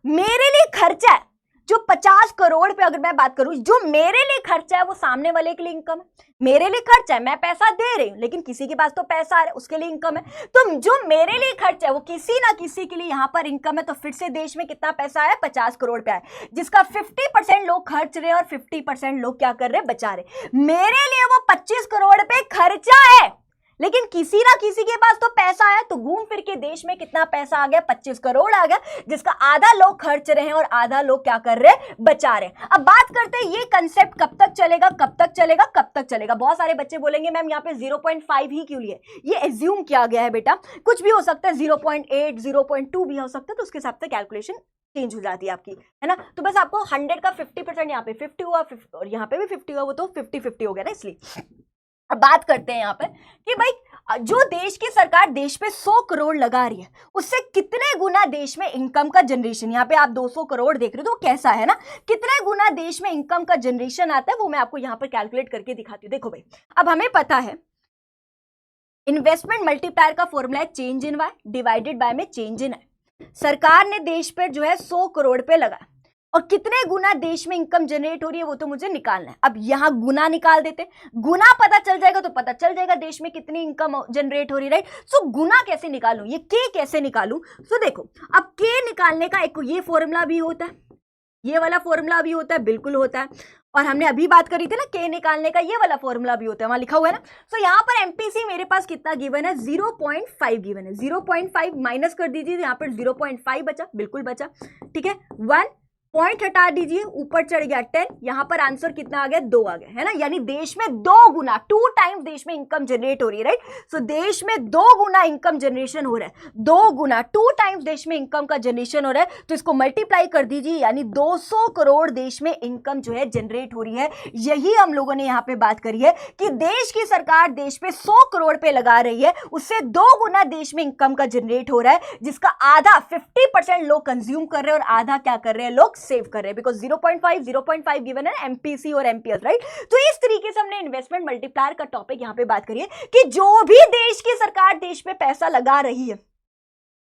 मेरे लिए खर्चा है, जो 50 करोड़ पे अगर मैं बात करूं, जो मेरे लिए खर्चा है वो सामने वाले के लिए इनकम है। मेरे लिए खर्चा है, मैं पैसा दे रही हूं, लेकिन किसी के पास तो पैसा आ रहा है, उसके लिए इनकम है। तो जो मेरे लिए खर्चा है वो किसी ना किसी के लिए यहां पर इनकम है। तो फिर से देश में कितना पैसा आया, 50 करोड़ पे आया, जिसका 50% लोग खर्च रहे और 50% लोग क्या कर रहे, बचा रहे। मेरे लिए वो 25 करोड़ पे खर्चा है, लेकिन किसी ना किसी के पास तो पैसा है, तो घूम फिर के देश में कितना पैसा आ गया, 25 करोड़ आ गया, जिसका आधा लोग खर्च रहे हैं और आधा लोग क्या कर रहे हैं, बचा रहे हैं। अब बात करते हैं ये कंसेप्ट कब तक चलेगा, कब तक चलेगा, कब तक चलेगा। बहुत सारे बच्चे बोलेंगे मैम यहाँ पे 0.5 ही क्यों लिए, ये एज्यूम किया गया है बेटा, कुछ भी हो सकता है, 0.8 0.2 भी हो सकता है, तो उसके हिसाब से कैलकुलेशन चेंज हो जाती है आपकी, है ना। तो बस आपको 100 का 50%, यहाँ पे 50 हुआ और यहाँ पे भी 50 हुआ, वो तो 50-50 हो गया ना, इसलिए। अब बात करते हैं यहाँ पर कि भाई जो देश की सरकार देश पे 100 करोड़ लगा रही है उससे कितने गुना देश में इनकम का जनरेशन, यहाँ पे आप 200 करोड़ देख रहे हो तो वो कैसा है ना, कितने गुना देश में इनकम का जनरेशन आता है, वो मैं आपको यहाँ पर कैलकुलेट करके दिखाती हूँ। देखो भाई, अब हमें पता है इन्वेस्टमेंट मल्टीप्लायर का फॉर्मूला है change in Y divided by में चेंज इन आई। सरकार ने देश पर जो है 100 करोड़ पे लगा और कितने गुना देश में इनकम जनरेट हो रही है वो तो मुझे निकालना है। अब यहां गुना निकाल देते, गुना पता चल जाएगा तो पता चल जाएगा देश में कितनी इनकम जनरेट हो रही है, राइट। सो गुना कैसे निकालूं, ये के कैसे निकालूं। सो देखो, अब के निकालने का एक ये फॉर्मूला भी होता है, ये वाला फॉर्मूला भी होता है, बिल्कुल होता है। और हमने अभी बात करी थी ना के निकालने का, ये वाला फॉर्मूला भी होता है, वहां लिखा हुआ है ना। सो यहाँ पर एमपीसी मेरे पास कितना गिवन है, 0.5 गिवन है। 0.5 माइनस कर दीजिए, यहाँ पर 0.5 बचा, बिल्कुल बचा, ठीक है। 1 पॉइंट हटा दीजिए, ऊपर चढ़ गया 10, यहां पर आंसर कितना आ गया, 2 आ गया, है ना। यानी देश में 2 गुना, 2 टाइम्स देश में इनकम जनरेट हो रही है, राइट। सो देश में 2 गुना इनकम जनरेशन हो रहा है, 2 गुना, 2 टाइम्स देश में इनकम का जनरेशन हो रहा है। तो इसको मल्टीप्लाई कर दीजिए, यानी 200 करोड़ देश में इनकम जो है जनरेट हो रही है। यही हम लोगों ने यहाँ पे बात करी है कि देश की सरकार देश पे 100 करोड़ पे लगा रही है, उससे 2 गुना देश में इनकम का जनरेट हो रहा है, जिसका आधा 50% लोग कंज्यूम कर रहे हैं और आधा क्या कर रहे हैं, लोग सेव कर रहे हैं। बिकॉज 0.5 गिवन है एमपीसी और एमपीएस, राइट। तो इस तरीके से हमने इन्वेस्टमेंट मल्टीप्लायर का टॉपिक यहां पे बात करी है कि जो भी देश की सरकार देश पे पैसा लगा रही है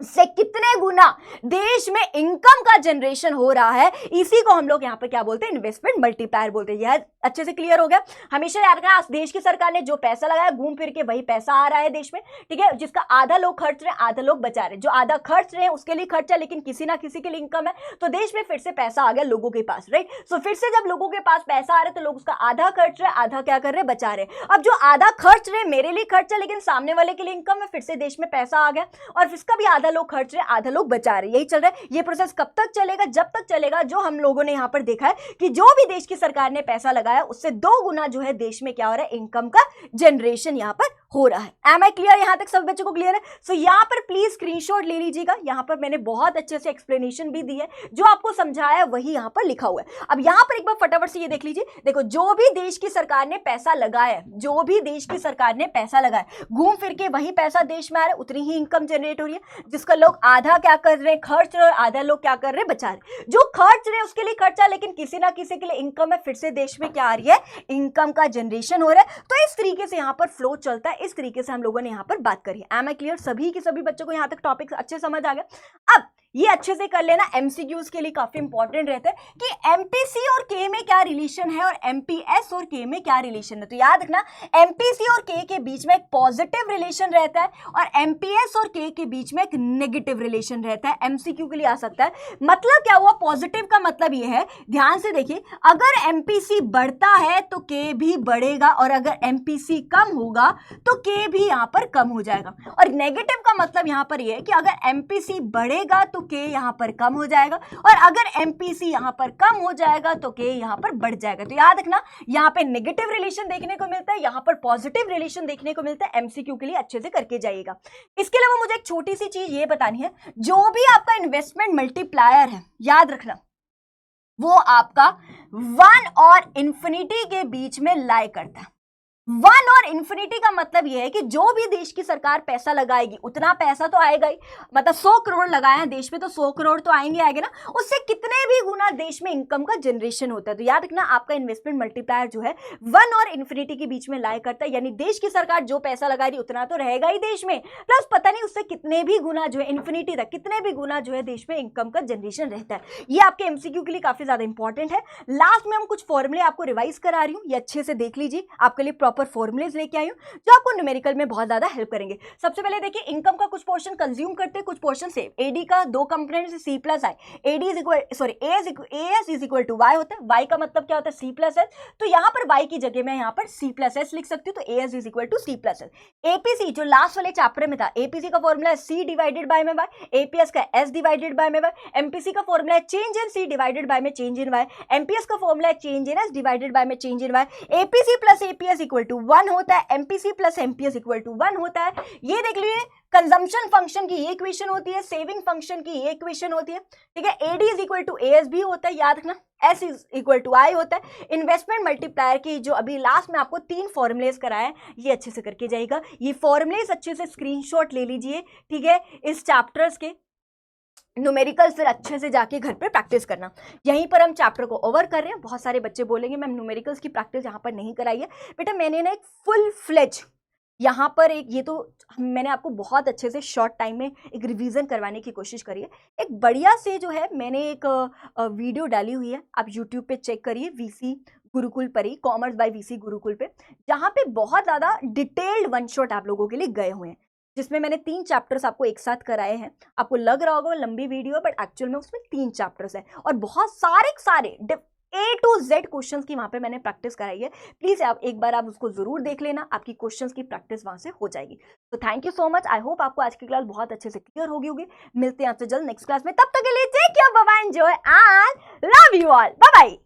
से कितने गुना देश में इनकम का जनरेशन हो रहा है, इसी को हम लोग यहाँ पे क्या बोलते हैं, इन्वेस्टमेंट मल्टीप्लायर बोलते हैं। यह अच्छे से क्लियर हो गया। हमेशा याद रखना, देश की सरकार ने जो पैसा लगाया घूम फिर के वही पैसा आ रहा है देश में, ठीक है, जिसका आधा लोग खर्च रहे हैं, आधा लोग बचा रहे हैं। जो आधा खर्च रहे हैं उसके लिए खर्चा, लेकिन किसी ना किसी के लिए इनकम है, तो देश में फिर से पैसा आ गया लोगों के पास, राइट। सो फिर से जब लोगों के पास पैसा आ रहा है तो लोग उसका आधा खर्च रहे, आधा क्या कर रहे, बचा रहे। अब जो आधा खर्च रहे मेरे लिए खर्चा, लेकिन सामने वाले के लिए इनकम है, फिर से देश में पैसा आ गया, और इसका भी आधा आधा लोग खर्च रहे, आधा लोग बचा रहे, यही चल रहा है। ये प्रोसेस कब तक चलेगा? जब तक चलेगा जो हम लोगों ने यहाँ पर देखा है कि जो भी देश की सरकार ने पैसा लगाया उससे 2 गुना जो है देश में क्या हो रहा है, इनकम का जनरेशन यहाँ पर हो रहा है। Am I clear? यहां तक सब बच्चों को क्लियर है? सो यहां पर प्लीज स्क्रीनशॉट ले लीजिएगा। यहां पर मैंने बहुत अच्छे से एक्सप्लेनेशन भी दी है, जो आपको समझाया वही यहां पर लिखा हुआ है। अब यहां पर एक बार फटाफट से ये देख लीजिए, देखो जो भी देश की सरकार ने पैसा लगाया, जो भी देश की सरकार ने पैसा लगाया, घूम फिर के वही पैसा देश में आ रहा है, उतनी ही इनकम जनरेट हो रही है, जिसका लोग आधा क्या कर रहे हैं, खर्च रहे, आधा लोग क्या कर रहे हैं, बचा रहे। जो खर्च रहे उसके लिए खर्चा, लेकिन किसी ना किसी के लिए इनकम है, फिर से देश में क्या आ रही है, इनकम का जनरेशन हो रहा है। तो इस तरीके से यहां पर फ्लो चलता है, इस तरीके से हम लोगों ने यहां पर बात करी है। Am I clear? सभी के सभी बच्चों को यहां तक टॉपिक अच्छे समझ आ गया। अब ये अच्छे से कर लेना, एमसीक्यूज के लिए काफी इंपॉर्टेंट रहता है कि एमपीसी और के में क्या रिलेशन है और एमपीएस और के में क्या रिलेशन है। तो याद रखना, एमपीसी और के बीच में एक पॉजिटिव रिलेशन रहता है और एमपीएस और के बीच में एक नेगेटिव रिलेशन रहता है। एमसीक्यू के लिए आ सकता है। मतलब क्या हुआ? पॉजिटिव का मतलब ये है, ध्यान से देखिए, अगर एमपीसी बढ़ता है तो के भी बढ़ेगा और अगर एमपीसी कम होगा तो के भी यहां पर कम हो जाएगा। और नेगेटिव का मतलब यहां पर यह है कि अगर एमपीसी बढ़ेगा तो के यहां पर कम हो जाएगा और अगर एमपीसी यहां पर कम हो जाएगा तो के यहां पर बढ़ जाएगा। तो याद रखना, यहां पे नेगेटिव रिलेशन देखने को मिलता है, यहां पर पॉजिटिव रिलेशन देखने को मिलता है। एमसीक्यू के लिए अच्छे से करके जाइएगा। इसके अलावा मुझे एक छोटी सी चीज ये बतानी है, जो भी आपका इन्वेस्टमेंट मल्टीप्लायर है, याद रखना वो आपका 1 और इंफिनिटी के बीच में लाई करता है। 1 और इंफिनिटी का मतलब यह है कि जो भी देश की सरकार पैसा लगाएगी उतना पैसा तो आएगा ही, मतलब 100 करोड़ लगाए हैं देश में तो 100 करोड़ तो आएंगे ना, उससे कितने भी गुना देश में इनकम का जनरेशन होता है। तो याद रखना, आपका इन्वेस्टमेंट मल्टीप्लायर जो है 1 और इंफिनिटी के बीच में लाई करता है, यानी देश की सरकार जो पैसा लगा रही उतना तो रहेगा ही देश में, प्लस पता नहीं उससे कितने भी गुना जो है इंफिनिटी तक कितने भी गुना जो है देश में इनकम का जनरेशन रहता है। ये आपके एमसीक्यू के लिए काफी ज्यादा इंपॉर्टेंट है। लास्ट में हम कुछ फॉर्मूले आपको रिवाइज करा रही हूँ, ये अच्छे से देख लीजिए, आपके लिए प्रॉपर फॉर्मूलेज लेके आई हूं जो आपको न्यूमेरिकल में बहुत ज्यादा हेल्प करेंगे। सबसे पहले देखिए, इनकम का कुछ पोर्शन कंज्यूम करते हैं, कुछ पोर्शन सेव। एडी का 2 कंपोनेंट से C plus I, AD is equal AS is equal to Y होता है। वाई का मतलब क्या होता है? C plus S. तो यहां पर वाई की जगह मैं यहां पर सी प्लस एस लिख सकती हूँ, तो AS is equal to C plus S. APC जो लास्ट वाले चैप्टर में था, एपीसी का फॉर्मूला है सी डिवाइडेड बाय में वाई, एपीएस का एस डिवाइडेड बाय में वाई, एमपीसी का फॉर्मूला है change in C divided by में चेंज इन वाई, एमपीएस का फॉर्मूला है change in S divided by में change in Y. APC plus APS equal to 1 होता है, MPC plus MPS equal to 1 होता है। ये देख लीजिए, कंजम्पशन फंक्शन की ये इक्वेशन होती है, सेविंग फंक्शन की ये इक्वेशन होती है, ठीक है। AD is equal to AS भी होता है, याद रखना, S is equal to I होता है। इन्वेस्टमेंट मल्टीप्लायर की जो अभी लास्ट में आपको 3 फॉर्मुलेज कराए हैं, ये अच्छे से करके जाइएगा। ये फॉर्मुलेज अच्छे से स्क्रीनशॉट ले लीजिए, ठीक है, इस चैप्टर्स के न्यूमेरिकल फिर अच्छे से जाके घर पे प्रैक्टिस करना। यहीं पर हम चैप्टर को ओवर कर रहे हैं। बहुत सारे बच्चे बोलेंगे मैम न्यूमेरिकल्स की प्रैक्टिस यहाँ पर नहीं कराई है। बेटा मैंने ना एक फुल फ्लेज यहाँ पर एक, ये तो मैंने आपको बहुत अच्छे से शॉर्ट टाइम में एक रिवीजन करवाने की कोशिश करी है। एक बढ़िया से जो है मैंने एक वीडियो डाली हुई है, आप यूट्यूब पे चेक करिए, वीसी गुरुकुल पर ही, कॉमर्स बाय वीसी गुरुकुल पे, जहाँ पे बहुत ज़्यादा डिटेल्ड वन शॉट आप लोगों के लिए गए हुए हैं, जिसमें मैंने 3 चैप्टर्स आपको एक साथ कराए हैं। आपको लग रहा होगा लंबी वीडियो, बट एक्चुअल में उसमें 3 चैप्टर्स हैं और बहुत सारे A to Z क्वेश्चंस की वहां पे मैंने प्रैक्टिस कराई है। प्लीज आप एक बार आप उसको जरूर देख लेना, आपकी क्वेश्चंस की प्रैक्टिस वहां से हो जाएगी। तो thank you so much. I hope आपको आज की क्लास बहुत अच्छे से क्लियर होगी। मिलते हैं आपसे जल्द नेक्स्ट क्लास में, तब तक के लिए take care, bye bye, enjoy and love you all, bye bye.